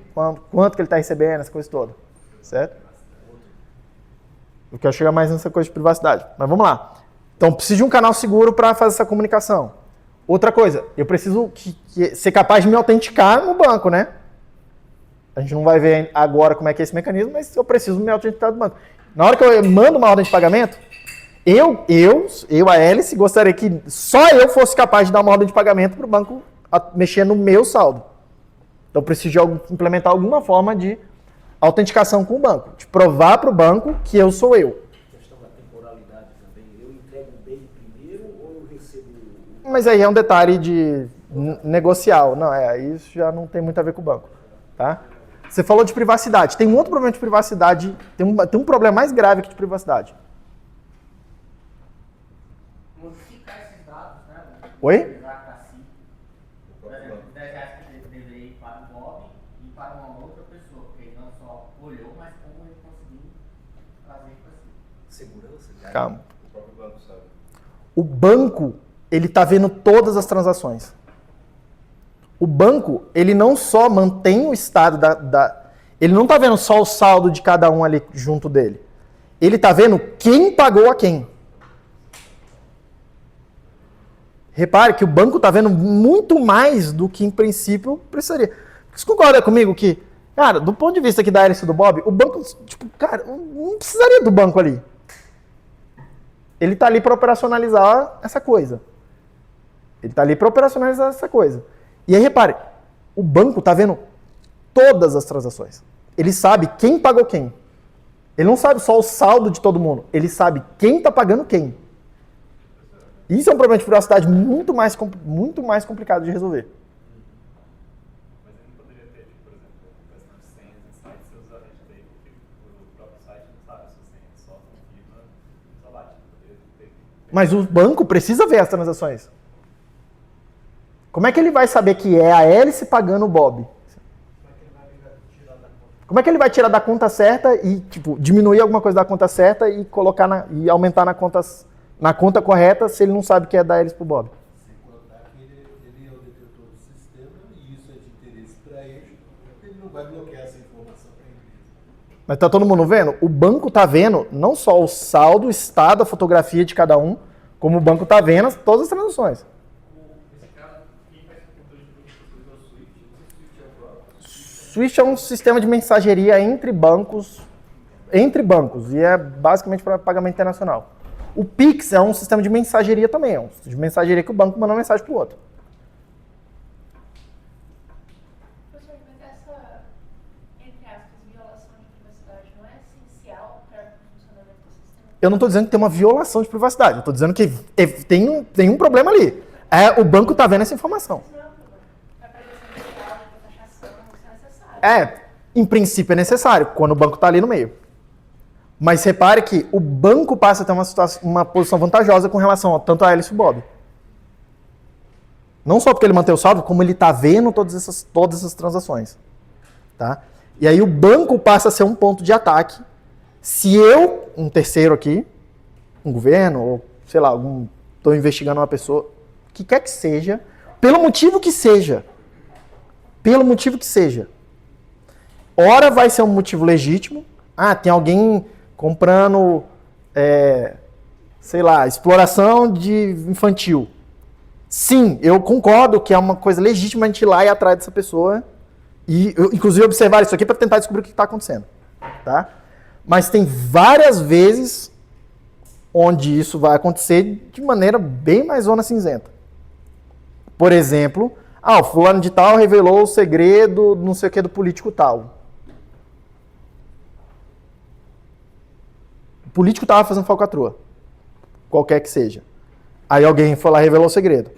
quanto que ele está recebendo, essa coisa toda. Certo? Eu quero chegar mais nessa coisa de privacidade. Mas vamos lá. Então, preciso de um canal seguro para fazer essa comunicação. Outra coisa, eu preciso ser capaz de me autenticar no banco, né? A gente não vai ver agora como é que é esse mecanismo, mas eu preciso me autenticar do banco. Na hora que eu mando uma ordem de pagamento, a Alice, gostaria que só eu fosse capaz de dar uma ordem de pagamento para o banco mexer no meu saldo. Então, eu preciso implementar alguma forma de autenticação com o banco, de provar para o banco que eu sou eu. A questão da temporalidade também, eu entrego o bem primeiro ou eu recebo... Mas aí é um detalhe de negocial, não, isso já não tem muito a ver com o banco, tá? Você falou de privacidade, tem um outro problema de privacidade, tem um problema mais grave que de privacidade. Modificar esses dados, né? Oi? Por exemplo, os R$10 que ele deveria ir para o Bob e para uma outra pessoa, porque ele não só olhou, mas como ele conseguiu trazer para si. Segurança? Calma. O próprio banco sabe. O banco ele está vendo todas as transações. O banco, ele não só mantém o estado ele não está vendo só o saldo de cada um ali junto dele. Ele está vendo quem pagou a quem. Repare que o banco está vendo muito mais do que, em princípio, precisaria. Você concorda comigo que, cara, do ponto de vista aqui da hélice do Bob, o banco, tipo, cara, não precisaria do banco ali. Ele está ali para operacionalizar essa coisa. E aí, repare, o banco está vendo todas as transações. Ele sabe quem pagou quem. Ele não sabe só o saldo de todo mundo. Ele sabe quem está pagando quem. Isso é um problema de privacidade muito mais complicado de resolver. Mas ele não poderia ter, por exemplo, questão de senhas em sites, você usa a rede porque o próprio site não sabe a sua senha, só confirma, só bate. Mas o banco precisa ver as transações. Como é que ele vai saber que é a hélice pagando o Bob? Como é que ele vai tirar da conta certa e, tipo, diminuir alguma coisa da conta certa e colocar e aumentar na conta correta se ele não sabe que é da hélice pro Bob? Sem contar que ele é o detentor do sistema e isso é de interesse para ele não vai bloquear essa informação para a empresa. Mas tá todo mundo vendo? O banco tá vendo não só o saldo, o estado, a fotografia de cada um, como o banco tá vendo todas as transações. Nesse caso, quem faz o controle de professores é o Swift? O Swift é o próprio? Swift é um sistema de mensageria entre bancos, e é basicamente para pagamento internacional. O Pix é um sistema de mensageria também, é um sistema de mensageria que o banco manda uma mensagem para o outro. Professor, mas essa, entre aspas, violação de privacidade não é essencial para o funcionamento do sistema? Eu não estou dizendo que tem uma violação de privacidade, eu estou dizendo que tem um problema ali. O banco está vendo essa informação. Isso não é um problema. Para prevenção de fraude, para taxação, isso é necessário. Em princípio é necessário, quando o banco está ali no meio. Mas repare que o banco passa a ter uma posição vantajosa com relação tanto a hélice e o Bob. Não só porque ele mantém o saldo, como ele está vendo todas essas transações. Tá? E aí o banco passa a ser um ponto de ataque. Se eu, um terceiro aqui, um governo, ou sei lá, estou investigando uma pessoa, o que quer que seja, pelo motivo que seja, ora vai ser um motivo legítimo, tem alguém comprando, sei lá, exploração de infantil. Sim, eu concordo que é uma coisa legítima a gente ir lá e ir atrás dessa pessoa e, inclusive, observar isso aqui para tentar descobrir o que está acontecendo. Tá? Mas tem várias vezes onde isso vai acontecer de maneira bem mais zona cinzenta. Por exemplo, o fulano de tal revelou o segredo não sei o que do político tal. O político estava fazendo falcatrua, qualquer que seja. Aí alguém foi lá e revelou o segredo.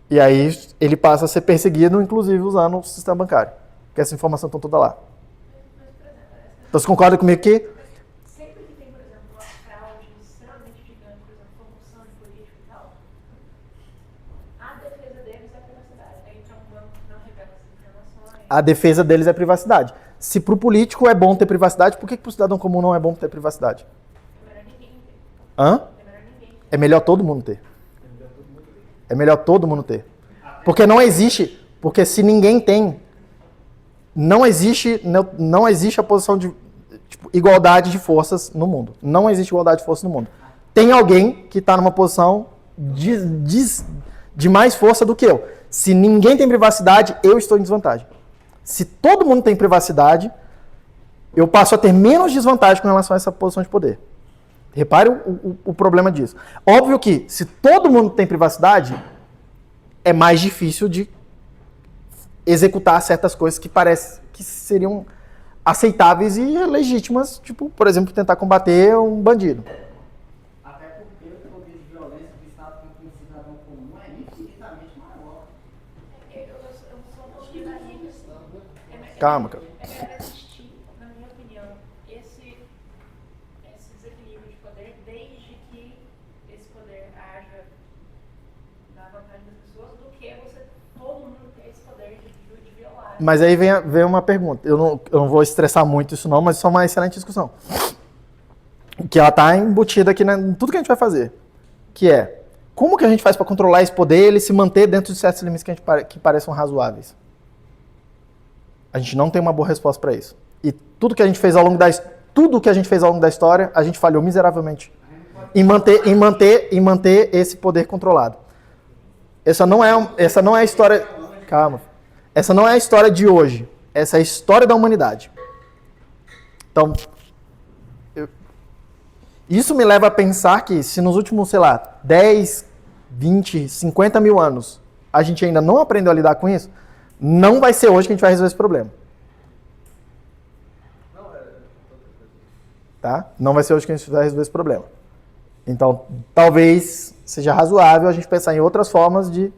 E aí ele passa a ser perseguido, inclusive usando o sistema bancário. Porque essa informação está toda lá. Então você concorda comigo que... Sempre que tem, por exemplo, uma fraude extremamente gigante, por exemplo, corrupção de político e tal, a defesa deles é a privacidade. Aí então o banco não revela essas informações. A defesa deles é privacidade. Se para o político é bom ter privacidade, por que para o cidadão comum não é bom ter privacidade? É melhor ninguém ter. Hã? É melhor ninguém ter. É melhor todo mundo ter. É melhor todo mundo ter. Porque não existe... Porque se ninguém tem... Não existe a posição de igualdade de forças no mundo. Não existe igualdade de forças no mundo. Tem alguém que está numa posição de mais força do que eu. Se ninguém tem privacidade, eu estou em desvantagem. Se todo mundo tem privacidade, eu passo a ter menos desvantagem com relação a essa posição de poder. Repare o problema disso. Óbvio que, se todo mundo tem privacidade, é mais difícil de executar certas coisas que parecem que seriam aceitáveis e legítimas, tipo, por exemplo, tentar combater um bandido. Até porque o poder de violência que o Estado tem com o cidadão comum é infinitamente maior. Eu sou um pouco da linha assim. Calma, cara. É melhor existir, na minha opinião, esse desequilíbrio de poder, desde que esse poder haja na vantagem das pessoas, do que você, todo mundo ter esse poder de violar. Mas aí vem uma pergunta. Eu não vou estressar muito isso não, mas isso é uma excelente discussão. Que ela está embutida aqui em tudo que a gente vai fazer. Que é, Como que a gente faz para controlar esse poder e ele se manter dentro de certos limites que pareçam razoáveis? A gente não tem uma boa resposta para isso. E tudo que a gente fez ao longo da história, a gente falhou miseravelmente em manter esse poder controlado. Essa não é a história. Calma. Essa não é a história de hoje. Essa é a história da humanidade. Então, isso me leva a pensar que se nos últimos, sei lá, 10, 20, 50 mil anos a gente ainda não aprendeu a lidar com isso, não vai ser hoje que a gente vai resolver esse problema. Tá? Não vai ser hoje que a gente vai resolver esse problema. Então, talvez seja razoável a gente pensar em outras formas de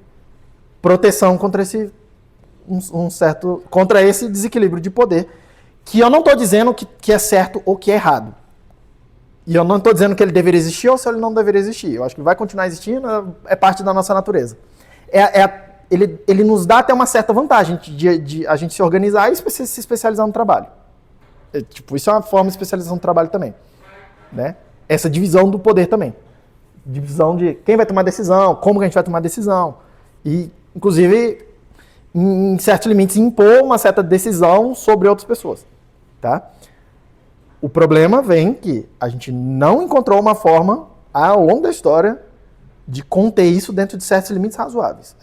proteção contra contra esse desequilíbrio de poder, que eu não estou dizendo que é certo ou que é errado. E eu não estou dizendo que ele deveria existir ou se ele não deveria existir. Eu acho que ele vai continuar existindo, é parte da nossa natureza. Ele nos dá até uma certa vantagem de a gente se organizar e se especializar no trabalho. Isso é uma forma de especialização do trabalho também. Né? Essa divisão do poder também. Divisão de quem vai tomar decisão, como que a gente vai tomar decisão. E, inclusive, em certos limites, impor uma certa decisão sobre outras pessoas. Tá? O problema vem que a gente não encontrou uma forma, ao longo da história, de conter isso dentro de certos limites razoáveis.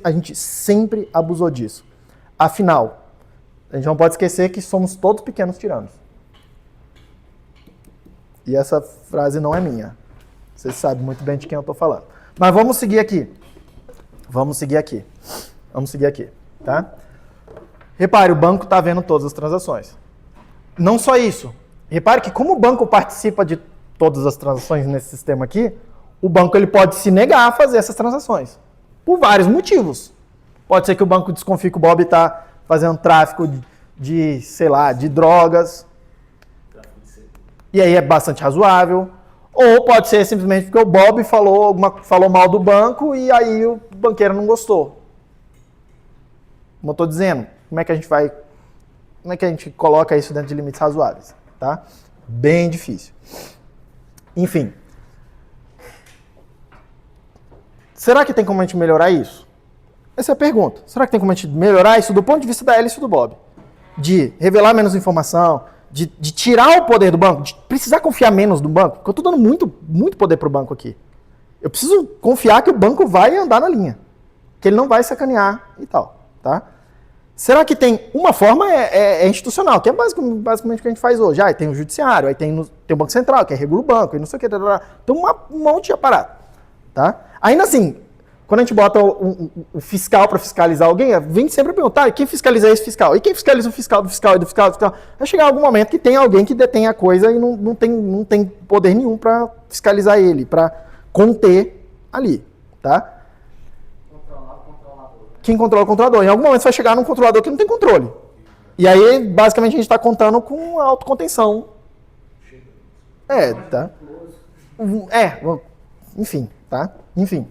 A gente sempre abusou disso. Afinal, a gente não pode esquecer que somos todos pequenos tiranos. E essa frase não é minha. Você sabe muito bem de quem eu estou falando. Mas vamos seguir aqui. Tá? Repare, o banco está vendo todas as transações. Não só isso. Repare que como o banco participa de todas as transações nesse sistema aqui, o banco ele pode se negar a fazer essas transações. Por vários motivos. Pode ser que o banco desconfie que o Bob está fazendo tráfico de, sei lá, de drogas. E aí é bastante razoável. Ou pode ser simplesmente porque o Bob falou mal do banco e aí o banqueiro não gostou. Como eu estou dizendo, como é que a gente coloca isso dentro de limites razoáveis? Tá? Bem difícil. Enfim. Será que tem como a gente melhorar isso? Essa é a pergunta. Será que tem como a gente melhorar isso do ponto de vista da Alice e do Bob? De revelar menos informação, de tirar o poder do banco, de precisar confiar menos no banco, porque eu estou dando muito poder para o banco aqui. Eu preciso confiar que o banco vai andar na linha, que ele não vai sacanear e tal. Tá? Será que tem uma forma institucional, que é basicamente o que a gente faz hoje. Aí tem o judiciário, aí tem o Banco Central, que regula o banco, e não sei o que. Tem um monte de aparato. Tá? Ainda assim, quando a gente bota o fiscal para fiscalizar alguém, vem sempre perguntar, e quem fiscaliza esse fiscal? E quem fiscaliza o fiscal do fiscal e do fiscal do fiscal? Vai chegar algum momento que tem alguém que detém a coisa e não tem poder nenhum para fiscalizar ele, para conter ali. Tá? Quem controla o controlador. Em algum momento você vai chegar num controlador que não tem controle. E aí, basicamente, a gente está contando com a autocontenção. Tá? Enfim, tá? Enfim.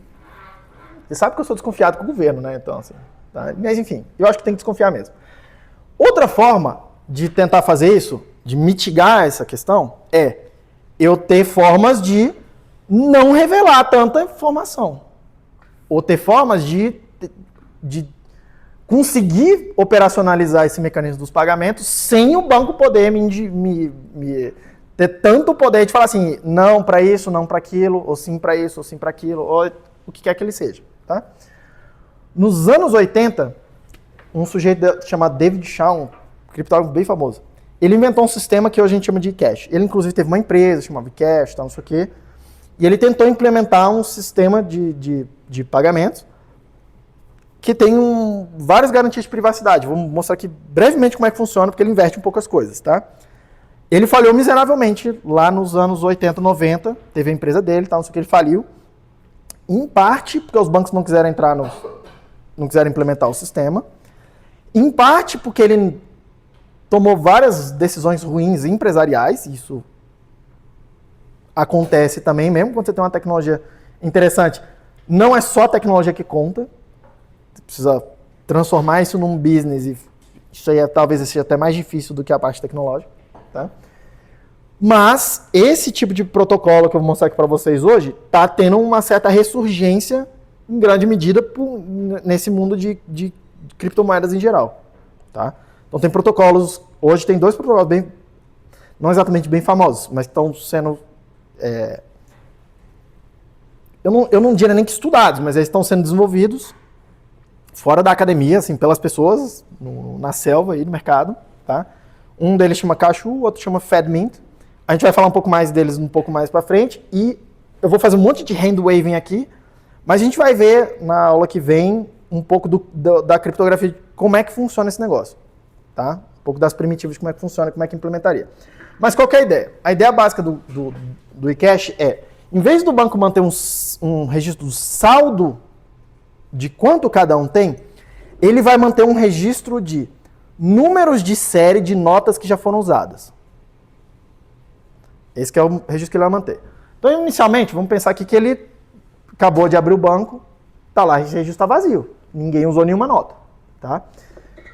Você sabe que eu sou desconfiado com o governo, né? Então, assim, tá? Mas, enfim, eu acho que tem que desconfiar mesmo. Outra forma de tentar fazer isso, de mitigar essa questão, é eu ter formas de não revelar tanta informação. Ou ter formas de conseguir operacionalizar esse mecanismo dos pagamentos sem o banco poder me ter tanto poder de falar assim, não para isso, não para aquilo, ou sim para isso, ou sim para aquilo, ou o que quer que ele seja. Tá? Nos anos 80, um sujeito chamado David Shaw, um criptógrafo bem famoso, ele inventou um sistema que hoje a gente chama de eCash. Ele, inclusive, teve uma empresa, chamava eCash, tal, não sei o quê, e ele tentou implementar um sistema de pagamentos que tem várias garantias de privacidade. Vou mostrar aqui brevemente como é que funciona, porque ele inverte um pouco as coisas, tá? Ele falhou miseravelmente lá nos anos 80, 90, teve a empresa dele, tal, não sei o que, ele faliu. Em parte porque os bancos não quiseram não quiseram implementar o sistema. Em parte porque ele tomou várias decisões ruins empresariais, isso acontece também, mesmo quando você tem uma tecnologia interessante. Não é só a tecnologia que conta. Você precisa transformar isso num business e isso aí talvez seja até mais difícil do que a parte tecnológica. Tá? Mas esse tipo de protocolo que eu vou mostrar aqui para vocês hoje está tendo uma certa ressurgência, em grande medida, nesse mundo de criptomoedas em geral. Tá? Então tem protocolos, hoje tem 2 protocolos não exatamente bem famosos, mas estão sendo, eu não diria nem que estudados, mas eles estão sendo desenvolvidos fora da academia, assim, pelas pessoas, na selva aí, no mercado. Tá? Um deles chama Cashu, o outro chama FedMint. A gente vai falar um pouco mais deles um pouco mais para frente e eu vou fazer um monte de hand waving aqui, mas a gente vai ver na aula que vem um pouco da criptografia, como é que funciona esse negócio, tá? Um pouco das primitivas de como é que funciona, como é que implementaria. Mas qual que é a ideia? A ideia básica do eCash é, em vez do banco manter um registro do saldo de quanto cada um tem, ele vai manter um registro de números de série de notas que já foram usadas. Esse que é o registro que ele vai manter. Então, inicialmente, vamos pensar aqui que ele acabou de abrir o banco, tá lá, esse registro está vazio. Ninguém usou nenhuma nota. Tá?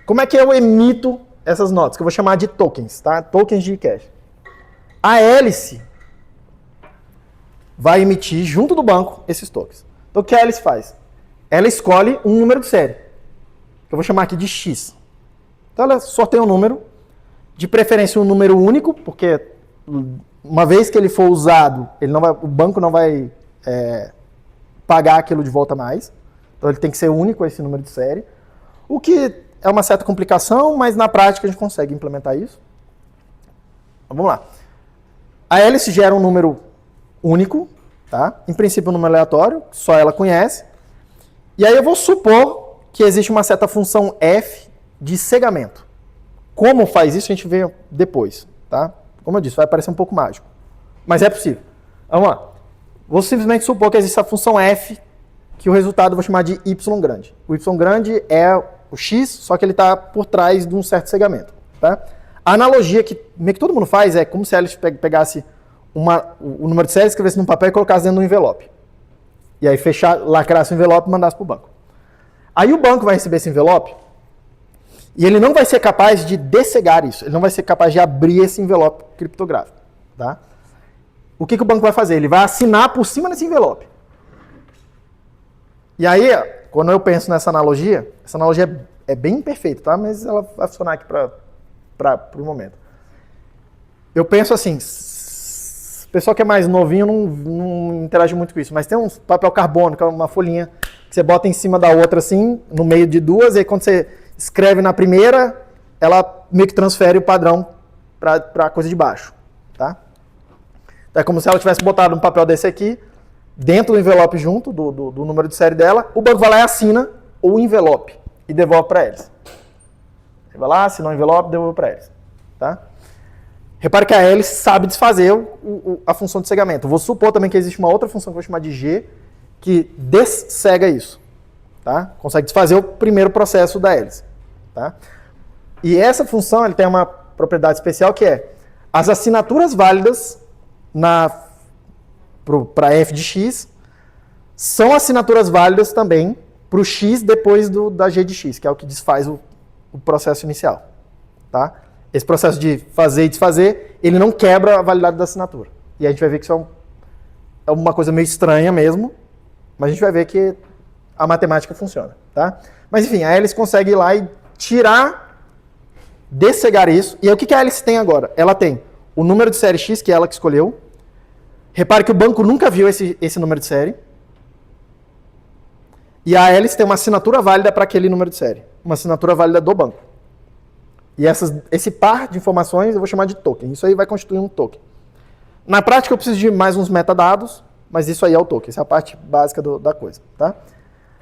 Como é que eu emito essas notas? Que eu vou chamar de tokens, tá? Tokens de cash. A hélice vai emitir, junto do banco, esses tokens. Então, o que a hélice faz? Ela escolhe um número de série, que eu vou chamar aqui de X. Então, ela sorteia um número, de preferência um número único, porque uma vez que ele for usado, o banco não vai pagar aquilo de volta mais. Então ele tem que ser único esse número de série. O que é uma certa complicação, mas na prática a gente consegue implementar isso. Então, vamos lá. A hélice gera um número único, tá? Em princípio um número aleatório, só ela conhece. E aí eu vou supor que existe uma certa função f de cegamento. Como faz isso a gente vê depois, tá? Como eu disse, vai parecer um pouco mágico. Mas é possível. Vamos lá. Vou simplesmente supor que existe a função f, que o resultado eu vou chamar de y grande. O y grande é o x, só que ele está por trás de um certo cegamento. Tá? A analogia que meio que todo mundo faz é como se a Alice pegasse o número de série, escrevesse num papel e colocasse dentro do envelope. E aí lacrasse o envelope e mandasse para o banco. Aí o banco vai receber esse envelope e ele não vai ser capaz de descegar isso. Ele não vai ser capaz de abrir esse envelope criptográfico. Tá? O que o banco vai fazer? Ele vai assinar por cima desse envelope. E aí, quando eu penso nessa analogia, essa analogia é bem imperfeita, tá? Mas ela vai funcionar aqui para o momento. Eu penso assim, o pessoal que é mais novinho não interage muito com isso, mas tem um papel carbono, que é uma folhinha que você bota em cima da outra assim, no meio de duas, e aí quando você escreve na primeira, ela meio que transfere o padrão para a coisa de baixo. Tá? Então é como se ela tivesse botado um papel desse aqui, dentro do envelope junto, do número de série dela, o banco vai lá e assina o envelope e devolve para eles. Ele vai lá, assina o envelope e devolve para eles. Tá? Repare que a hélice sabe desfazer a função de cegamento. Eu vou supor também que existe uma outra função que eu vou chamar de G, que dessega isso. Tá? Consegue desfazer o primeiro processo da hélice. Tá? E essa função ele tem uma propriedade especial que é as assinaturas válidas para f de x são assinaturas válidas também para o x depois da g de x, que é o que desfaz o processo inicial. Tá? Esse processo de fazer e desfazer, ele não quebra a validade da assinatura. E a gente vai ver que isso é uma coisa meio estranha mesmo, mas a gente vai ver que a matemática funciona. Tá? Mas enfim, a hélice consegue ir lá e descegar isso. E aí o que a hélice tem agora? Ela tem o número de série x, que é ela que escolheu. Repare que o banco nunca viu esse número de série. E a hélice tem uma assinatura válida para aquele número de série. Uma assinatura válida do banco. E esse par de informações eu vou chamar de token. Isso aí vai constituir um token. Na prática eu preciso de mais uns metadados, mas isso aí é o token. Essa é a parte básica da coisa. Tá?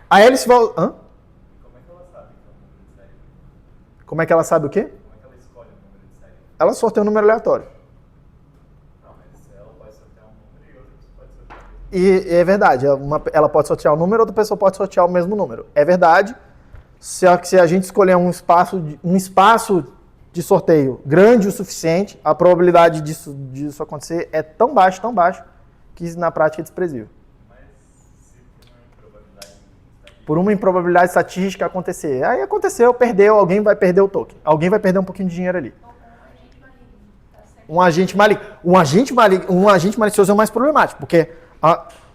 A hélice vai... Hã? Como é que ela sabe que é o número de série? Como é que ela sabe o quê? Como é que ela escolhe o número de série? Ela sorteia um número aleatório. Não, mas ela pode sortear um número e outra pessoa pode sortear o mesmo. E é verdade, ela pode sortear um número, outra pessoa pode sortear o mesmo número. É verdade, se a gente escolher um espaço de sorteio grande o suficiente, a probabilidade disso acontecer é tão baixa, que na prática é desprezível. Mas se Por uma improbabilidade estatística acontecer. Aí aconteceu, perdeu, alguém vai perder o token. Alguém vai perder um pouquinho de dinheiro ali. Ou com agente maligno, tá Um agente malicioso é o mais problemático, porque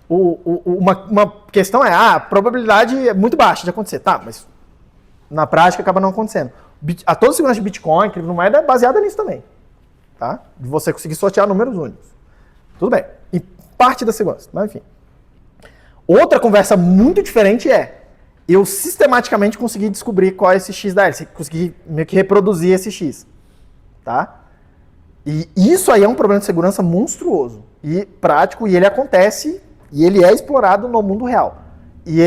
uma questão é, a probabilidade é muito baixa de acontecer. Tá, mas na prática acaba não acontecendo. Toda a segurança de Bitcoin, criptomoeda, é baseada nisso também. Tá? De você conseguir sortear números únicos. Tudo bem. E parte da segurança, mas enfim. Outra conversa muito diferente é eu sistematicamente conseguir descobrir qual é esse X da hélice, conseguir meio que reproduzir esse X. Tá? E isso aí é um problema de segurança monstruoso e prático, e ele acontece e ele é explorado no mundo real.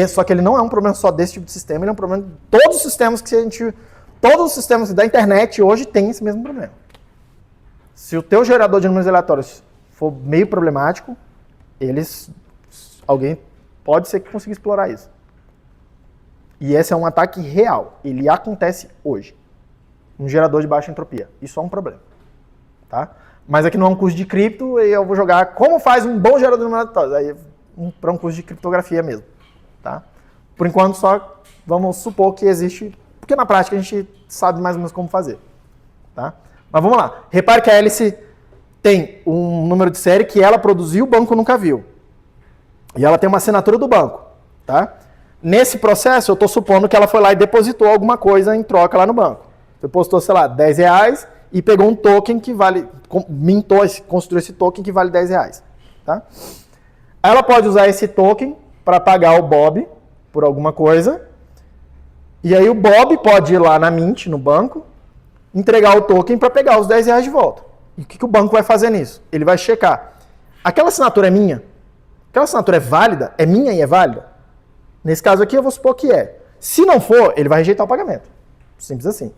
Só que ele não é um problema só desse tipo de sistema, ele é um problema de todos os sistemas todos os sistemas da internet hoje têm esse mesmo problema. Se o teu gerador de números aleatórios for meio problemático, alguém pode ser que consiga explorar isso. E esse é um ataque real, ele acontece hoje. Um gerador de baixa entropia. Isso é um problema. Tá? Mas aqui não é um curso de cripto e eu vou jogar como faz um bom gerador de números aleatórios. Aí para um curso de criptografia mesmo. Tá? Por enquanto só vamos supor que existe, porque na prática a gente sabe mais ou menos como fazer. Tá? Mas vamos lá. Repare que a hélice tem um número de série que ela produziu, o banco nunca viu. E ela tem uma assinatura do banco. Tá? Nesse processo eu estou supondo que ela foi lá e depositou alguma coisa em troca lá no banco. Depositou, sei lá, R$10 e pegou um token que vale, construiu esse token que vale R$10. Tá? Ela pode usar esse token para pagar o Bob por alguma coisa. E aí o Bob pode ir lá na Mint, no banco, entregar o token para pegar os R$10 de volta. E o que o banco vai fazer nisso? Ele vai checar. Aquela assinatura é minha? Aquela assinatura é válida? É minha e é válida? Nesse caso aqui eu vou supor que é. Se não for, ele vai rejeitar o pagamento. Simples assim.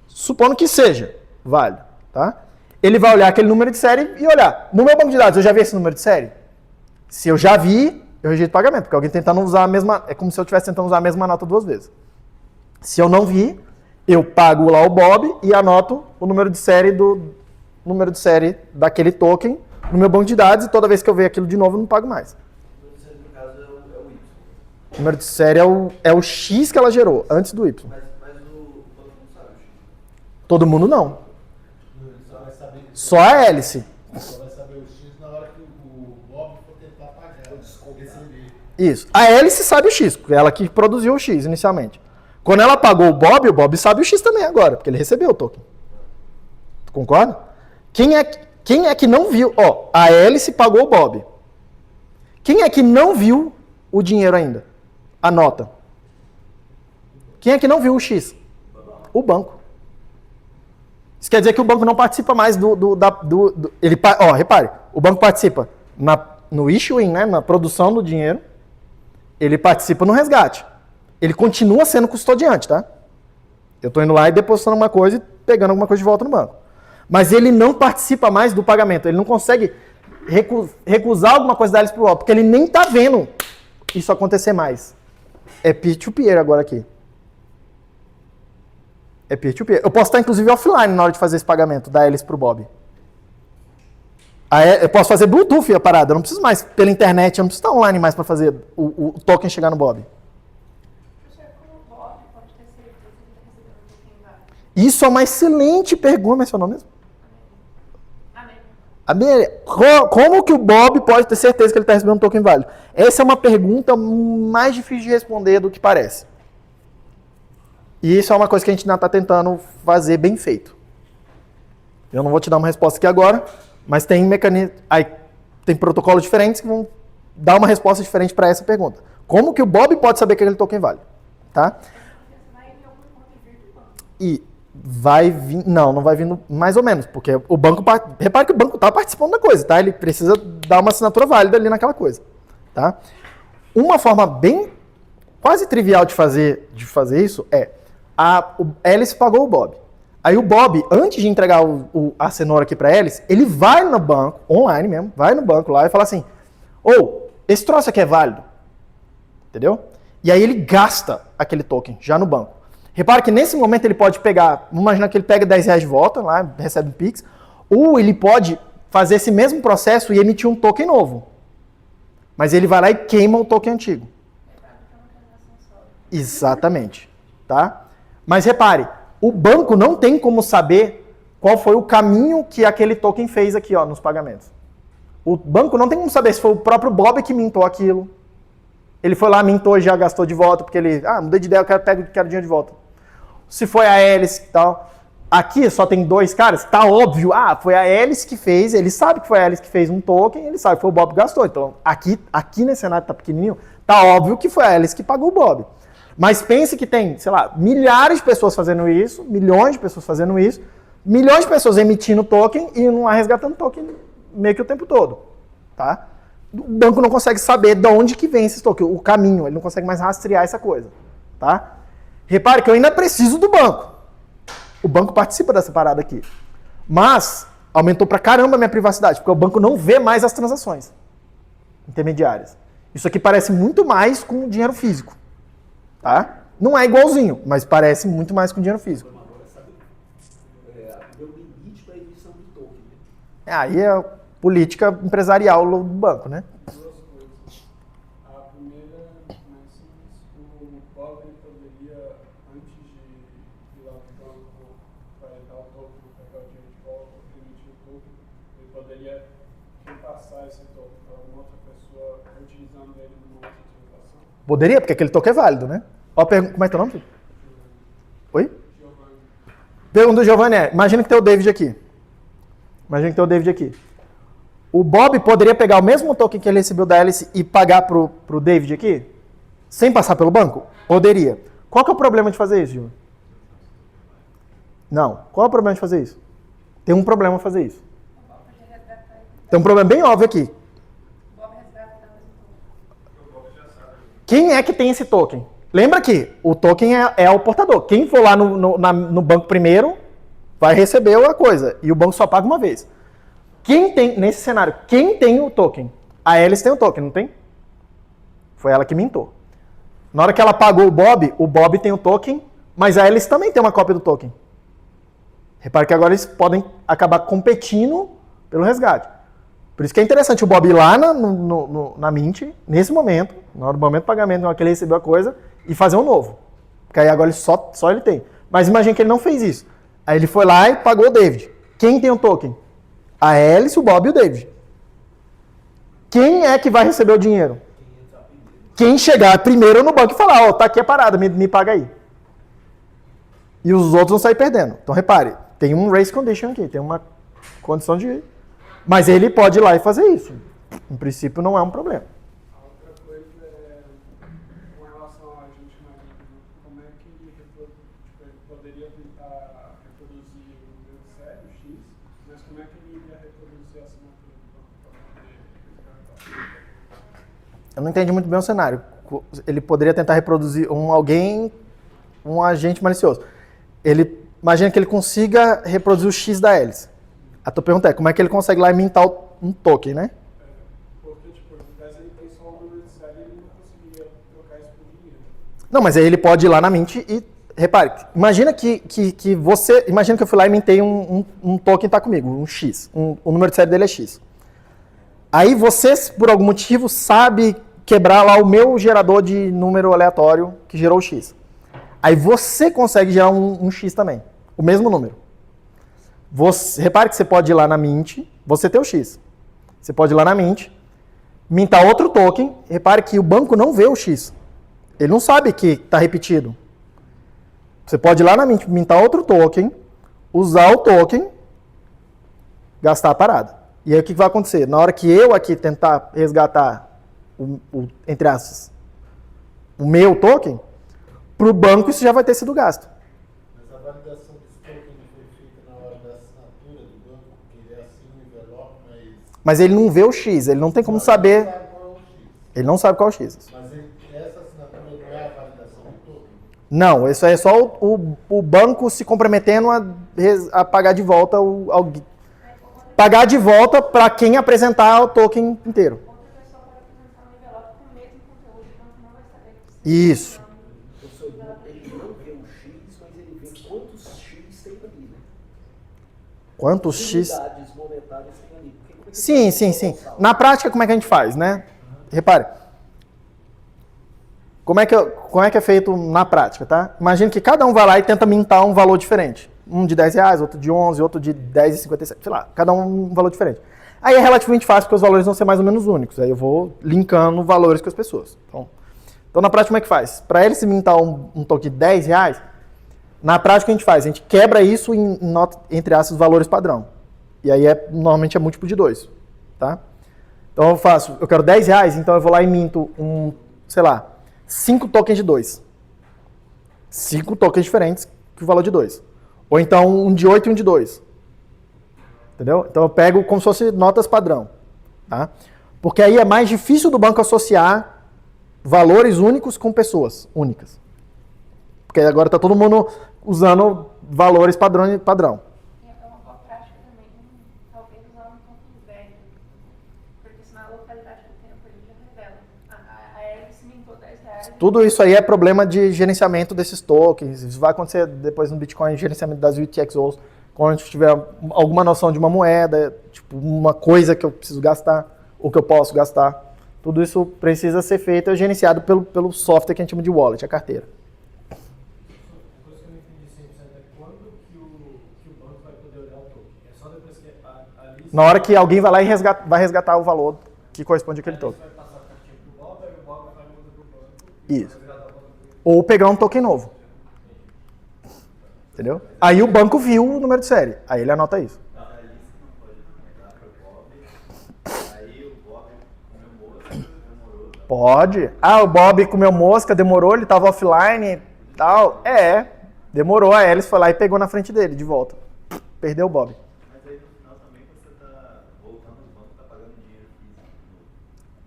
Supondo que seja válido, tá? Ele vai olhar aquele número de série e olhar. No meu banco de dados, eu já vi esse número de série? Se eu já vi, eu rejeito o pagamento, porque alguém tentando usar a mesma... É como se eu estivesse tentando usar a mesma nota 2 vezes. Se eu não vi, eu pago lá o Bob e anoto o número de série daquele token no meu banco de dados, e toda vez que eu ver aquilo de novo, eu não pago mais. No caso é o Y. O número de série é o X que ela gerou, antes do Y. Mas o banco não sabe o X. Todo mundo não. Só vai saber, Só a hélice. só vai saber o X na hora que o Bob for tentar pagar, receber. Isso. A hélice sabe o X, porque ela que produziu o X inicialmente. Quando ela pagou o Bob sabe o X também agora, porque ele recebeu o token. Tu concorda? Quem é que não viu? Ó, a hélice pagou o Bob. Quem é que não viu o dinheiro ainda? A nota. Quem é que não viu o X? O banco. Isso quer dizer que o banco não participa mais repare, o banco participa no issuing, né, na produção do dinheiro, ele participa no resgate. Ele continua sendo custodiante, tá? Eu estou indo lá e depositando uma coisa e pegando alguma coisa de volta no banco. Mas ele não participa mais do pagamento, ele não consegue recusar alguma coisa da hélice pro Bob, porque ele nem está vendo isso acontecer mais. É peer-to-peer agora aqui. É peer-to-peer. Eu posso estar, inclusive, offline na hora de fazer esse pagamento da hélice pro Bob. Eu posso fazer Bluetooth a parada, eu não preciso mais pela internet, eu não preciso estar online mais para fazer o token chegar no Bob. Professor, como o Bob pode ter certeza que ele está recebendo um token válido? Isso é uma excelente pergunta. Como é seu nome mesmo? Amém. Como que o Bob pode ter certeza que ele está recebendo um token válido? Essa é uma pergunta mais difícil de responder do que parece. E isso é uma coisa que a gente ainda está tentando fazer bem feito. Eu não vou te dar uma resposta aqui agora, mas tem tem protocolos diferentes que vão dar uma resposta diferente para essa pergunta. Como que o Bob pode saber que aquele token vale? Tá? E vai vir... Não vai vindo mais ou menos, porque o banco... Repare que o banco está participando da coisa, tá? Ele precisa dar uma assinatura válida ali naquela coisa, tá? Uma forma bem quase trivial de fazer isso é a hélice pagou o Bob. Aí o Bob, antes de entregar a cenoura aqui para a hélice, ele vai no banco, online mesmo, vai no banco lá e fala assim, esse troço aqui é válido. Entendeu? E aí ele gasta aquele token já no banco. Repara que nesse momento ele pode pegar, vamos imaginar que ele pega R$10 de volta, lá, recebe um Pix, ou ele pode fazer esse mesmo processo e emitir um token novo. Mas ele vai lá e queima o token antigo. Exatamente. Tá? Mas repare, o banco não tem como saber qual foi o caminho que aquele token fez aqui, ó, nos pagamentos. O banco não tem como saber se foi o próprio Bob que mintou aquilo. Ele foi lá, mintou e já gastou de volta, porque ele, mudei de ideia, quero dinheiro de volta. Se foi a Alice e tal. Aqui só tem 2 caras, tá óbvio, foi a Alice que fez, ele sabe que foi a Alice que fez um token, ele sabe que foi o Bob que gastou. Então, aqui nesse cenário que tá pequenininho, tá óbvio que foi a Alice que pagou o Bob. Mas pense que tem, sei lá, milhares de pessoas fazendo isso, milhões de pessoas fazendo isso, milhões de pessoas emitindo token e não resgatando token meio que o tempo todo, tá? O banco não consegue saber de onde que vem esse token, o caminho, ele não consegue mais rastrear essa coisa, tá? Repare que eu ainda preciso do banco. O banco participa dessa parada aqui. Mas aumentou pra caramba a minha privacidade, porque o banco não vê mais as transações intermediárias. Isso aqui parece muito mais com dinheiro físico. Tá? Não é igualzinho, mas parece muito mais com dinheiro físico. Agora, sabe, meu limite para emissão de token. Aí é a política empresarial do banco, né? Duas coisas. A primeira, mais simples, o Bob poderia, antes de ir lá no banco para dar o token, pegar o dinheiro de volta, emitir o token, ele poderia repassar esse token para alguma outra pessoa utilizando ele numa outra transação. Poderia, porque aquele token é válido, né? Ó, como é teu nome, filho? Oi? Giovanni. Pergunta do Giovanni imagina que tem o David aqui. O Bob poderia pegar o mesmo token que ele recebeu da Alice e pagar pro David aqui? Sem passar pelo banco? Poderia. Qual que é o problema de fazer isso, Giovanni? Não. Qual é o problema de fazer isso? Tem um problema de fazer isso. Tem um problema bem óbvio aqui. Quem é que tem esse token? Lembra que o token é o portador. Quem for lá no banco primeiro vai receber a coisa. E o banco só paga uma vez. Quem tem, nesse cenário, quem tem o token? A Alice tem o token, não tem? Foi ela que mintou. Na hora que ela pagou o Bob tem o token, mas a Alice também tem uma cópia do token. Repare que agora eles podem acabar competindo pelo resgate. Por isso que é interessante o Bob ir lá na Mint, nesse momento, no momento do pagamento, na hora que ele recebeu a coisa, e fazer um novo. Porque aí agora só ele tem. Mas imagine que ele não fez isso. Aí ele foi lá e pagou o David. Quem tem o token? A Alice, o Bob e o David. Quem é que vai receber o dinheiro? Quem chegar primeiro no banco e falar, tá aqui a parada, me paga aí. E os outros vão sair perdendo. Então repare, tem um race condition aqui, tem uma condição de... Mas ele pode ir lá e fazer isso. Em princípio não é um problema. A outra coisa é com relação ao agente maligno, como é que ele poderia tentar reproduzir o número sério, X, mas como é que ele iria reproduzir a assinatura do banco para poder resgatar? Eu não entendi muito bem o cenário. Ele poderia tentar reproduzir um agente malicioso. Imagina que ele consiga reproduzir o X da Alice. A tua pergunta é, como é que ele consegue lá mintar um token, né? Porque, se ele tem só o número de série, ele não conseguiria trocar isso por dinheiro. Não, mas aí ele pode ir lá na Mint e... Repare, imagina que você... Imagina que eu fui lá e mintei um token tá comigo, um X. O número de série dele é X. Aí você, por algum motivo, sabe quebrar lá o meu gerador de número aleatório que gerou o X. Aí você consegue gerar um X também. O mesmo número. Repare que você pode ir lá na Mint, você tem o X. Você pode ir lá na Mint, mintar outro token. Repare que o banco não vê o X. Ele não sabe que está repetido. Você pode ir lá na Mint, mintar outro token, usar o token, gastar a parada. E aí o que vai acontecer? Na hora que eu aqui tentar resgatar, entre aspas, o meu token, para o banco isso já vai ter sido gasto. Mas a validação desse token foi feita na hora da assinatura do banco, porque ele é assim um envelope, mas ele não vê o X, ele não tem como saber. Ele não sabe qual é o X. Mas essa assinatura não é a validação do token? Não, isso aí é só o banco se comprometendo a pagar de volta pagar de volta para quem apresentar o token inteiro. Outra pessoa pode apresentar um envelope com o mesmo conteúdo, o banco não vai saber que você Isso. Ele não vê o X, mas ele vê quantos X tem ali, né? Quantos X? Unidades monetárias tem ali. Sim. Na prática, como é que a gente faz, né? Repare. Como é que é feito na prática, tá? Imagina que cada um vai lá e tenta mintar um valor diferente. Um de R$10, outro de 11, outro de 10,57, sei lá, cada um valor diferente. Aí é relativamente fácil, porque os valores vão ser mais ou menos únicos. Aí eu vou linkando valores com as pessoas. Então na prática, como é que faz? Para ele se mintar um token de R$10, na prática, a gente faz? A gente quebra isso em, entre aspas, valores padrão. E aí, normalmente, é múltiplo de 2. Tá? Então, eu quero R$10, então eu vou lá e minto 5 tokens de 2. 5 tokens diferentes com o valor de 2. Ou então, um de 8 e um de 2. Entendeu? Então, eu pego como se fosse notas padrão. Tá? Porque aí é mais difícil do banco associar valores únicos com pessoas únicas. Porque agora está todo mundo usando valores padrão. É uma boa prática também, talvez usar um token velho, porque senão a localidade do tempo ele já revela. A hélice mintou R$10. Tudo isso aí é problema de gerenciamento desses tokens. Isso vai acontecer depois no Bitcoin, gerenciamento das UTXOs, quando a gente tiver alguma noção de uma moeda, tipo uma coisa que eu preciso gastar, ou que eu posso gastar. Tudo isso precisa ser feito e gerenciado pelo software que a gente chama de wallet, a carteira. Na hora que alguém vai lá e vai resgatar o valor que corresponde àquele token. Isso. Ou pegar um token novo. Entendeu? Aí o banco viu o número de série. Aí ele anota isso. Pode. Ah, o Bob comeu mosca, demorou, ele estava offline e tal. Demorou. A Alice foi lá e pegou na frente dele, de volta. Perdeu o Bob.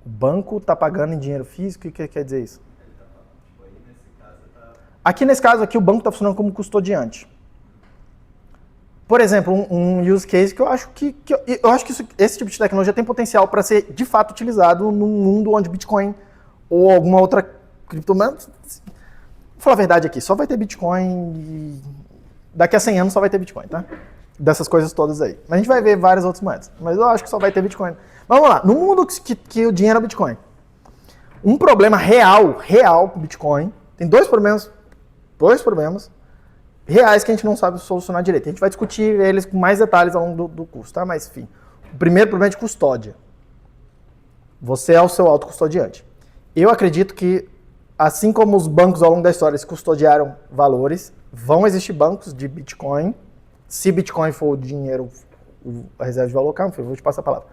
O banco está pagando em dinheiro físico? O que quer dizer isso? Aqui nesse caso, o banco está funcionando como custodiante. Por exemplo, um use case que eu acho que esse tipo de tecnologia tem potencial para ser de fato utilizado num mundo onde Bitcoin ou alguma outra criptomoeda. Vou falar a verdade aqui, só vai ter Bitcoin e daqui a 100 anos só vai ter Bitcoin, tá? Dessas coisas todas aí. Mas a gente vai ver várias outras moedas. Mas eu acho que só vai ter Bitcoin. Mas vamos lá, no mundo que o dinheiro é Bitcoin, um problema real pro Bitcoin, tem dois problemas reais que a gente não sabe solucionar direito. A gente vai discutir eles com mais detalhes ao longo do curso, tá? Mas, enfim, o primeiro problema é de custódia. Você é o seu autocustodiante. Eu acredito que, assim como os bancos ao longo da história custodiaram valores, vão existir bancos de Bitcoin. Se Bitcoin for o dinheiro, a reserva de valor, calma, eu vou te passar a palavra.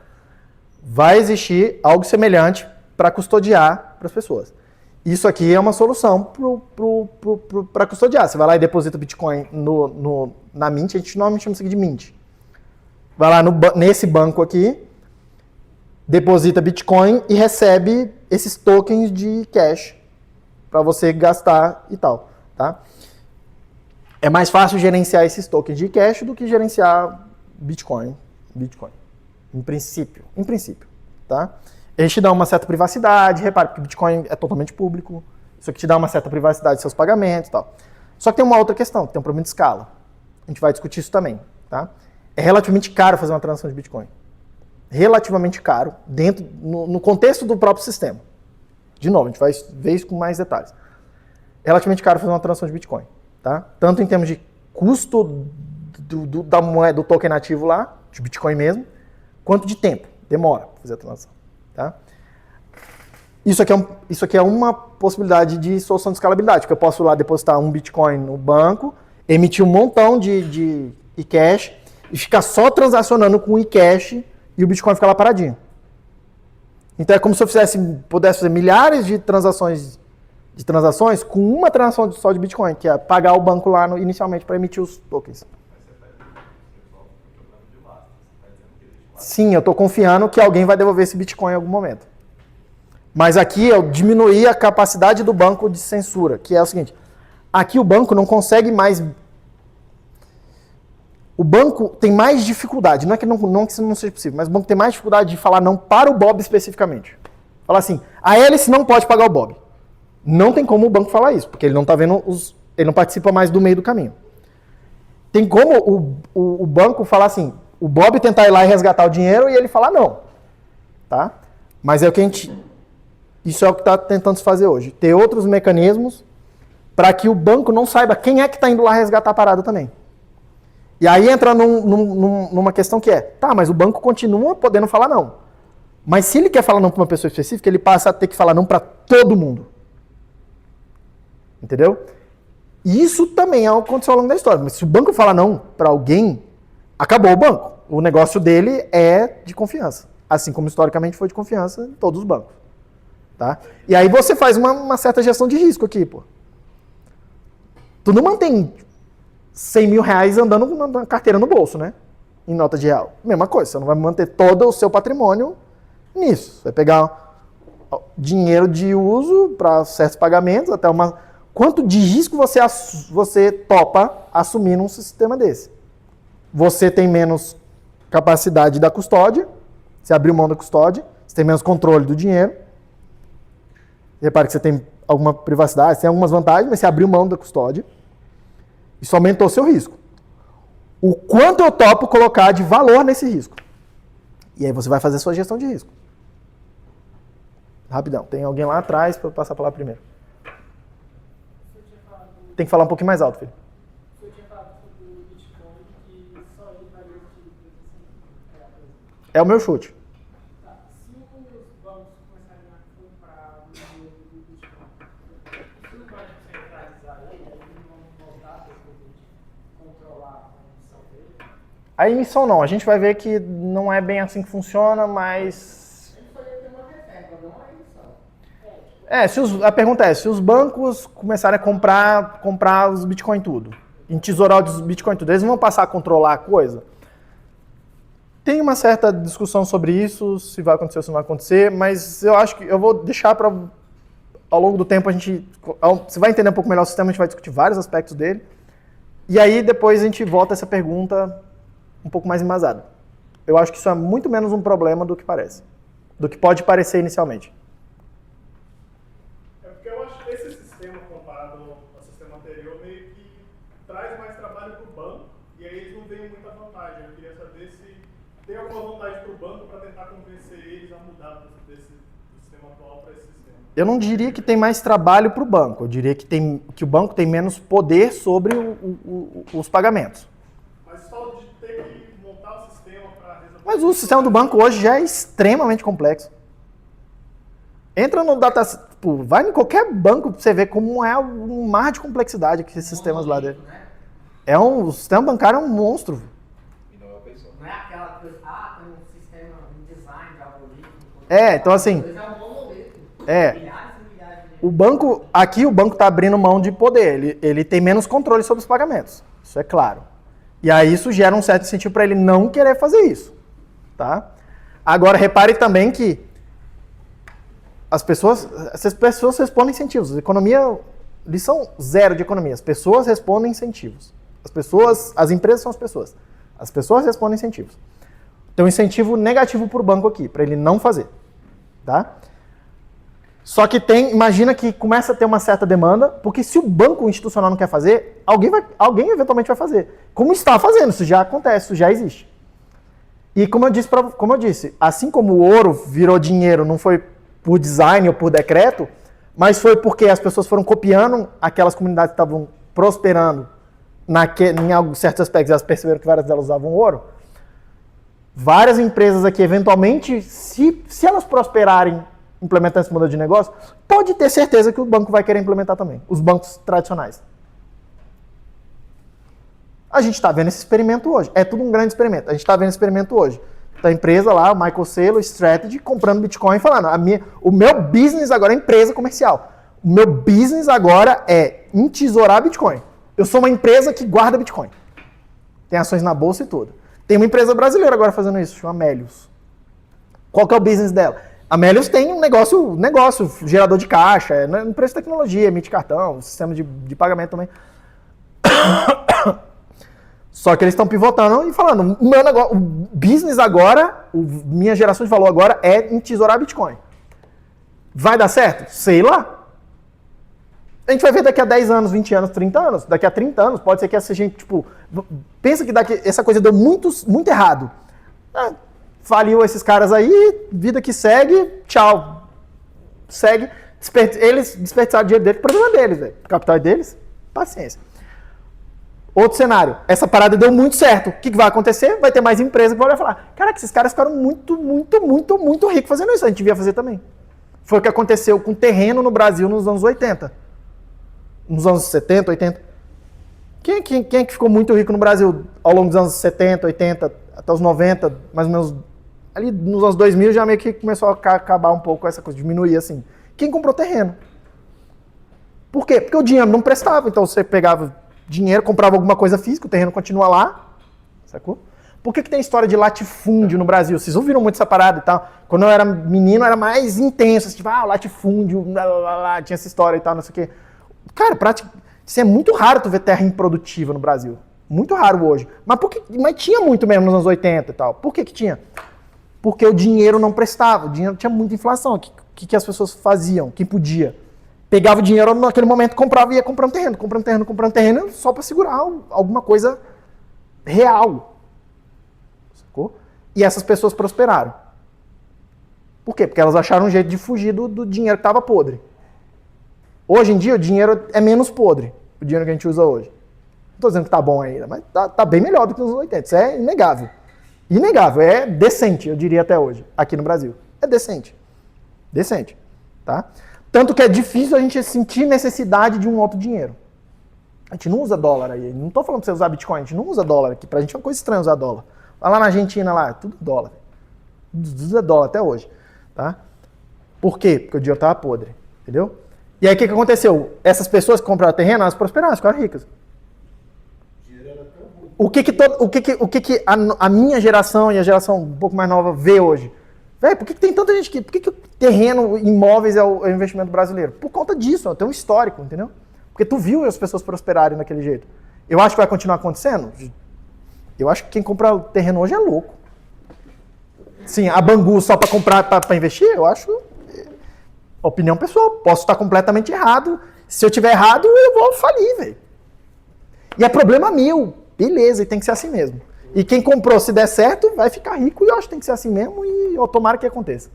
Vai existir algo semelhante para custodiar para as pessoas. Isso aqui é uma solução para custodiar. Você vai lá e deposita Bitcoin na Mint, a gente normalmente chama isso aqui de Mint. Vai lá nesse banco aqui, deposita Bitcoin e recebe esses tokens de cash para você gastar e tal, tá? É mais fácil gerenciar esses tokens de cash do que gerenciar Bitcoin. Em princípio, tá? Ele te dá uma certa privacidade, repare, porque Bitcoin é totalmente público, isso aqui te dá uma certa privacidade de seus pagamentos e tal. Só que tem uma outra questão, tem um problema de escala. A gente vai discutir isso também, tá? É relativamente caro fazer uma transação de Bitcoin. Relativamente caro, no contexto do próprio sistema. De novo, a gente vai ver isso com mais detalhes. É relativamente caro fazer uma transação de Bitcoin, tá? Tanto em termos de custo da moeda, do token nativo lá, de Bitcoin mesmo, quanto de tempo. Demora para fazer a transação. Tá? Isso aqui é uma possibilidade de solução de escalabilidade, porque eu posso lá depositar um Bitcoin no banco, emitir um montão de eCash e ficar só transacionando com o eCash e o Bitcoin ficar lá paradinho. Então é como se eu pudesse fazer milhares de transações com uma transação só de Bitcoin, que é pagar o banco lá inicialmente para emitir os tokens. Sim, eu estou confiando que alguém vai devolver esse Bitcoin em algum momento. Mas aqui eu diminuí a capacidade do banco de censura, que é o seguinte, aqui o banco não consegue mais... O banco tem mais dificuldade, não é que isso não seja possível, mas o banco tem mais dificuldade de falar não para o Bob especificamente. Falar assim, a Alice não pode pagar o Bob. Não tem como o banco falar isso, porque ele não está vendo ele não participa mais do meio do caminho. Tem como o banco falar assim, o Bob tentar ir lá e resgatar o dinheiro e ele falar não, tá? Mas é o que isso é o que está tentando se fazer hoje. Ter outros mecanismos para que o banco não saiba quem é que está indo lá resgatar a parada também. E aí entra numa questão que é, tá, mas o banco continua podendo falar não. Mas se ele quer falar não para uma pessoa específica, ele passa a ter que falar não para todo mundo. Entendeu? E isso também aconteceu ao longo da história. Mas se o banco falar não para alguém, acabou o banco. O negócio dele é de confiança. Assim como historicamente foi de confiança em todos os bancos. Tá? E aí você faz uma certa gestão de risco aqui, pô. Tu não mantém 100 mil reais andando na carteira no bolso, né? Em nota de real. Mesma coisa, você não vai manter todo o seu patrimônio nisso. Você vai pegar dinheiro de uso para certos pagamentos, até uma... Quanto de risco você topa assumir num sistema desse? Você tem menos capacidade da custódia, você abriu mão da custódia, você tem menos controle do dinheiro. Repare que você tem alguma privacidade, você tem algumas vantagens, mas você abriu mão da custódia. Isso aumentou o seu risco. O quanto eu topo colocar de valor nesse risco? E aí você vai fazer a sua gestão de risco. Rapidão, tem alguém lá atrás para passar a palavra primeiro. Tem que falar um pouquinho mais alto, filho. Você tinha falado sobre o Bitcoin e só ele varia de É o meu chute. Tá. Se os bancos começarem a comprar o dinheiro do Bitcoin, se os bancos centralizarem ele, eles vão voltar a controlar a emissão dele? A emissão não, a gente vai ver que não é bem assim que funciona, mas... A pergunta é, se os bancos começarem a comprar os Bitcoin tudo, entesourar os Bitcoin tudo, eles vão passar a controlar a coisa? Tem uma certa discussão sobre isso, se vai acontecer ou se não vai acontecer, mas eu acho que eu vou deixar para, ao longo do tempo, você vai entender um pouco melhor o sistema, a gente vai discutir vários aspectos dele, e aí depois a gente volta a essa pergunta um pouco mais embasada. Eu acho que isso é muito menos um problema do que parece, do que pode parecer inicialmente. Eu acho que esse sistema comparado ao sistema anterior meio que traz mais trabalho para o banco e aí eles não veem muita vantagem. Eu queria saber se tem alguma vantagem para o banco para tentar convencer eles a mudar do sistema atual para esse sistema. Eu não diria que tem mais trabalho para o banco, eu diria que o banco tem menos poder sobre os pagamentos. Mas só de ter que montar o sistema para resolver... Mas o sistema do banco hoje já é extremamente complexo. Entra no data, tipo, vai em qualquer banco pra você ver como é um mar de complexidade que esses sistemas lá dentro. O sistema bancário é um monstro. E não é open source. Não é aquela coisa, tem um sistema, um design de algoritmo. Então assim, É um monolito. É. Milhares e milhares de... o banco está abrindo mão de poder, ele tem menos controle sobre os pagamentos, isso é claro. E aí isso gera um certo incentivo para ele não querer fazer isso, tá? Agora repare também que essas pessoas respondem incentivos. Economia, lição 0 de economia. As pessoas respondem incentivos. As empresas são as pessoas. As pessoas respondem incentivos. Tem um incentivo negativo para o banco aqui, para ele não fazer. Tá? Só que imagina que começa a ter uma certa demanda, porque se o banco institucional não quer fazer, alguém eventualmente vai fazer. Como está fazendo, isso já acontece, isso já existe. E como eu disse, assim como o ouro virou dinheiro, não foi por design ou por decreto, mas foi porque as pessoas foram copiando aquelas comunidades que estavam prosperando em certos aspectos, elas perceberam que várias delas usavam ouro. Várias empresas aqui, eventualmente, se elas prosperarem implementando esse modelo de negócio, pode ter certeza que o banco vai querer implementar também, os bancos tradicionais. A gente está vendo esse experimento hoje, é tudo um grande experimento, a gente está vendo esse experimento hoje. Da empresa lá, o Michael Saylor, Strategy, comprando Bitcoin e falando, o meu business agora é empresa comercial. O meu business agora é entesourar Bitcoin. Eu sou uma empresa que guarda Bitcoin. Tem ações na bolsa e tudo. Tem uma empresa brasileira agora fazendo isso, chama Melius. Qual que é o business dela? A Melius tem um negócio gerador de caixa, empresa de tecnologia, emite cartão, sistema de pagamento também. Só que eles estão pivotando e falando, o meu negócio, o business agora, minha geração de valor agora é entesourar Bitcoin. Vai dar certo? Sei lá. A gente vai ver daqui a 10 anos, 20 anos, 30 anos. Daqui a 30 anos, pode ser que essa gente, pensa que essa coisa deu muito errado. Faliu esses caras aí, vida que segue, tchau. Segue. Eles desperdiçaram o dinheiro deles, o problema deles, velho. O capital é deles, paciência. Outro cenário, essa parada deu muito certo. O que vai acontecer? Vai ter mais empresa que vai olhar e falar, caraca, esses caras ficaram muito ricos fazendo isso, a gente devia fazer também. Foi o que aconteceu com terreno no Brasil nos anos 80. Nos anos 70, 80. Quem é que ficou muito rico no Brasil ao longo dos anos 70, 80, até os 90, mais ou menos, ali nos anos 2000 já meio que começou a acabar um pouco essa coisa, diminuir assim. Quem comprou terreno? Por quê? Porque o dinheiro não prestava, então você pegava dinheiro, comprava alguma coisa física, o terreno continua lá, sacou? Por que tem história de latifúndio no Brasil? Vocês ouviram muito essa parada e tal? Quando eu era menino era mais intenso, tipo, latifúndio, tinha essa história e tal, não sei o quê. Cara, isso é muito raro tu ver terra improdutiva no Brasil. Muito raro hoje. Mas tinha muito mesmo nos anos 80 e tal. Por que tinha? Porque o dinheiro não prestava, o dinheiro tinha muita inflação. O que as pessoas faziam? Quem podia? Pegava o dinheiro naquele momento, comprava e ia comprando terreno, só para segurar alguma coisa real. Sacou? E essas pessoas prosperaram. Por quê? Porque elas acharam um jeito de fugir do dinheiro que estava podre. Hoje em dia, o dinheiro é menos podre, o dinheiro que a gente usa hoje. Não estou dizendo que está bom ainda, mas tá bem melhor do que nos anos 80. Isso é inegável. Inegável, é decente, eu diria até hoje, aqui no Brasil. É decente. Decente. Tá? Tanto que é difícil a gente sentir necessidade de um outro dinheiro. A gente não usa dólar aí. Não estou falando para você usar Bitcoin, a gente não usa dólar aqui. Para a gente é uma coisa estranha usar dólar. Vai lá na Argentina, lá, tudo dólar. Usa dólar até hoje. Tá? Por quê? Porque o dinheiro estava podre. Entendeu? E aí o que aconteceu? Essas pessoas que compraram terreno, elas prosperaram, ficaram ricas. O que a minha geração e a geração um pouco mais nova vê hoje? Véi, por que tem tanta gente aqui? Por que o terreno, imóveis é o investimento brasileiro? Por conta disso, tem um histórico, entendeu? Porque tu viu as pessoas prosperarem daquele jeito. Eu acho que vai continuar acontecendo? Eu acho que quem compra o terreno hoje é louco. Sim, a Bangu só para comprar, para investir, eu acho... Opinião pessoal, posso estar completamente errado. Se eu tiver errado, eu vou falir, velho. E é problema meu. Beleza, e tem que ser assim mesmo. E quem comprou, se der certo, vai ficar rico e eu acho que tem que ser assim mesmo e eu tomara que aconteça.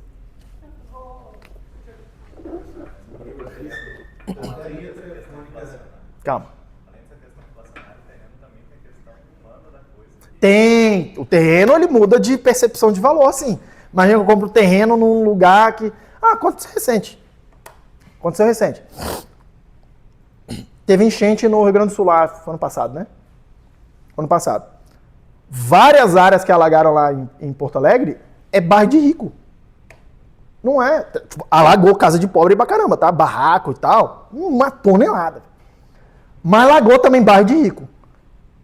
Calma. Tem. O terreno, ele muda de percepção de valor, sim. Imagina que eu compro terreno num lugar que... aconteceu recente. Teve enchente no Rio Grande do Sul lá, ano passado, né? Ano passado. Várias áreas que alagaram lá em Porto Alegre é bairro de rico. Não é... Alagou casa de pobre pra caramba, tá? Barraco e tal. Uma tonelada. Mas alagou também bairro de rico.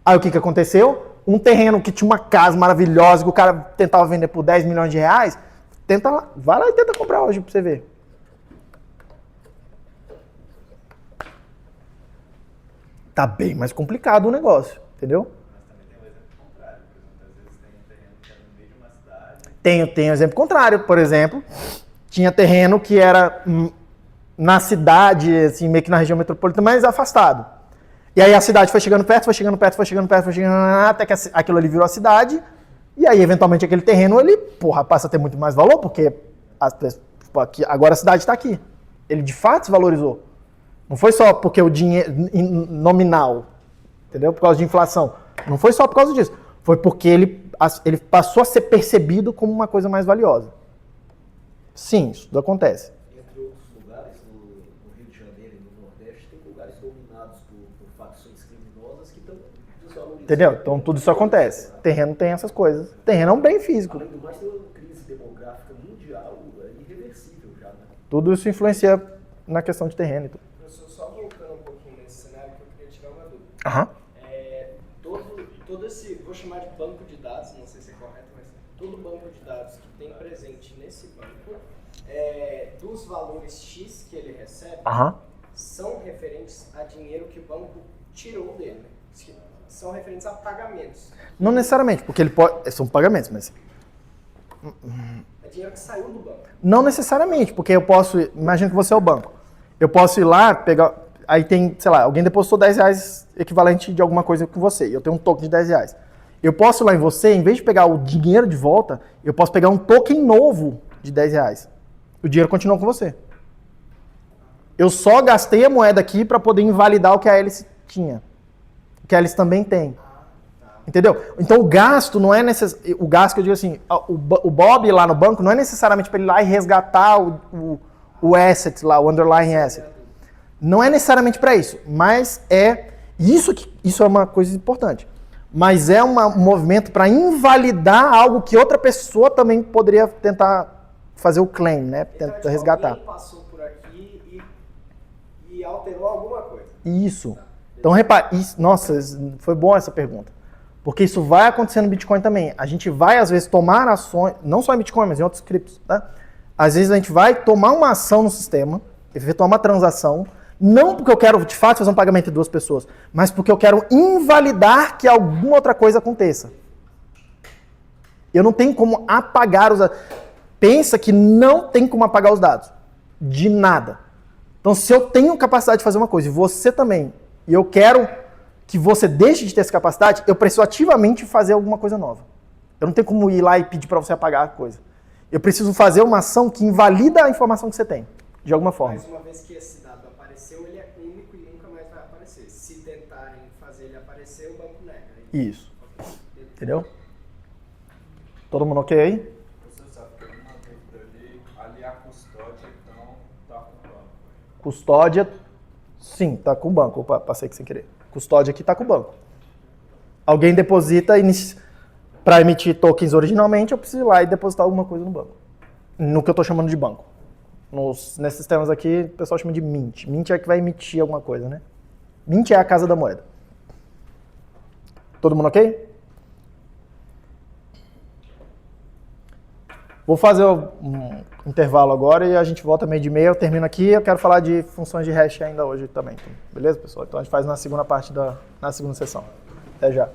Aí o que aconteceu? Um terreno que tinha uma casa maravilhosa, que o cara tentava vender por 10 milhões de reais, vai lá e tenta comprar hoje pra você ver. Tá bem mais complicado o negócio, entendeu? Tem um exemplo contrário, por exemplo, tinha terreno que era na cidade, assim, meio que na região metropolitana, mais afastado. E aí a cidade foi chegando perto, até que aquilo ali virou a cidade, e aí eventualmente aquele terreno, ele, passa a ter muito mais valor, porque agora a cidade está aqui. Ele de fato se valorizou. Não foi só porque o dinheiro nominal, entendeu? Por causa de inflação. Não foi só por causa disso. Foi porque ele passou a ser percebido como uma coisa mais valiosa. Sim, isso tudo acontece. Entre outros lugares, no Rio de Janeiro e no Nordeste, tem lugares dominados por facções criminosas que estão desvalorizando. Entendeu? Então tudo isso acontece. Terreno tem essas coisas. Terreno é um bem físico. Além do mais, tem uma crise demográfica mundial irreversível já, né? Tudo isso influencia na questão de terreno e tudo. Professor, só voltando um pouquinho nesse cenário que eu queria tirar uma dúvida. Aham. Todo esse, vou chamar de banco de dados, não sei se é correto, mas todo banco de dados que tem presente nesse banco, dos valores X que ele recebe, são referentes a dinheiro que o banco tirou dele. São referentes a pagamentos. Não necessariamente, porque ele pode... São pagamentos, mas... É dinheiro que saiu do banco. Não necessariamente, porque eu posso... Imagina que você é o banco. Eu posso ir lá, pegar... Aí tem, sei lá, alguém depositou 10 reais equivalente de alguma coisa com você. E eu tenho um token de 10 reais. Eu posso ir lá em você, em vez de pegar o dinheiro de volta, eu posso pegar um token novo de 10 reais. O dinheiro continua com você. Eu só gastei a moeda aqui para poder invalidar o que a hélice tinha. que eles também têm. Entendeu? Então o gasto não é necessário. O gasto que eu digo assim, o Bob lá no banco não é necessariamente para ele ir lá e resgatar o asset lá, o underlying asset. Não é necessariamente para isso, mas isso é uma coisa importante. Mas é um movimento para invalidar algo que outra pessoa também poderia tentar fazer o claim, né? Então, Tentar resgatar. Alguém passou por aqui e alterou alguma coisa. Isso. Então repare, nossa, foi boa essa pergunta. Porque isso vai acontecer no Bitcoin também. A gente vai, às vezes, tomar ações, não só em Bitcoin, mas em outros criptos, tá? Às vezes a gente vai tomar uma ação no sistema, efetuar uma transação, não porque eu quero, de fato, fazer um pagamento de duas pessoas, mas porque eu quero invalidar que alguma outra coisa aconteça. Eu não tenho como apagar os dados. Pensa que não tem como apagar os dados. De nada. Então, se eu tenho capacidade de fazer uma coisa, e você também, e eu quero que você deixe de ter essa capacidade, eu preciso ativamente fazer alguma coisa nova. Eu não tenho como ir lá e pedir para você apagar a coisa. Eu preciso fazer uma ação que invalida a informação que você tem, de alguma forma. Mas uma vez que esse dado apareceu, ele é único e nunca mais vai aparecer. Se tentarem fazer ele aparecer, o banco nega. Isso. Entendeu? Todo mundo ok aí? Você sabe que tem uma dúvida ali a custódia, então, tá com o banco. Custódia, sim, tá com o banco. Opa, passei aqui sem querer. Custódia aqui tá com o banco. Alguém deposita para emitir tokens originalmente, eu preciso ir lá e depositar alguma coisa no banco. No que eu tô chamando de banco. Nesses sistemas aqui, o pessoal chama de mint. Mint é que vai emitir alguma coisa, né? Mint é a casa da moeda. Todo mundo ok? Vou fazer um intervalo agora e a gente volta meio de meia. Eu termino aqui. Eu quero falar de funções de hash ainda hoje também. Beleza, pessoal? Então a gente faz na segunda parte na segunda sessão. Até já.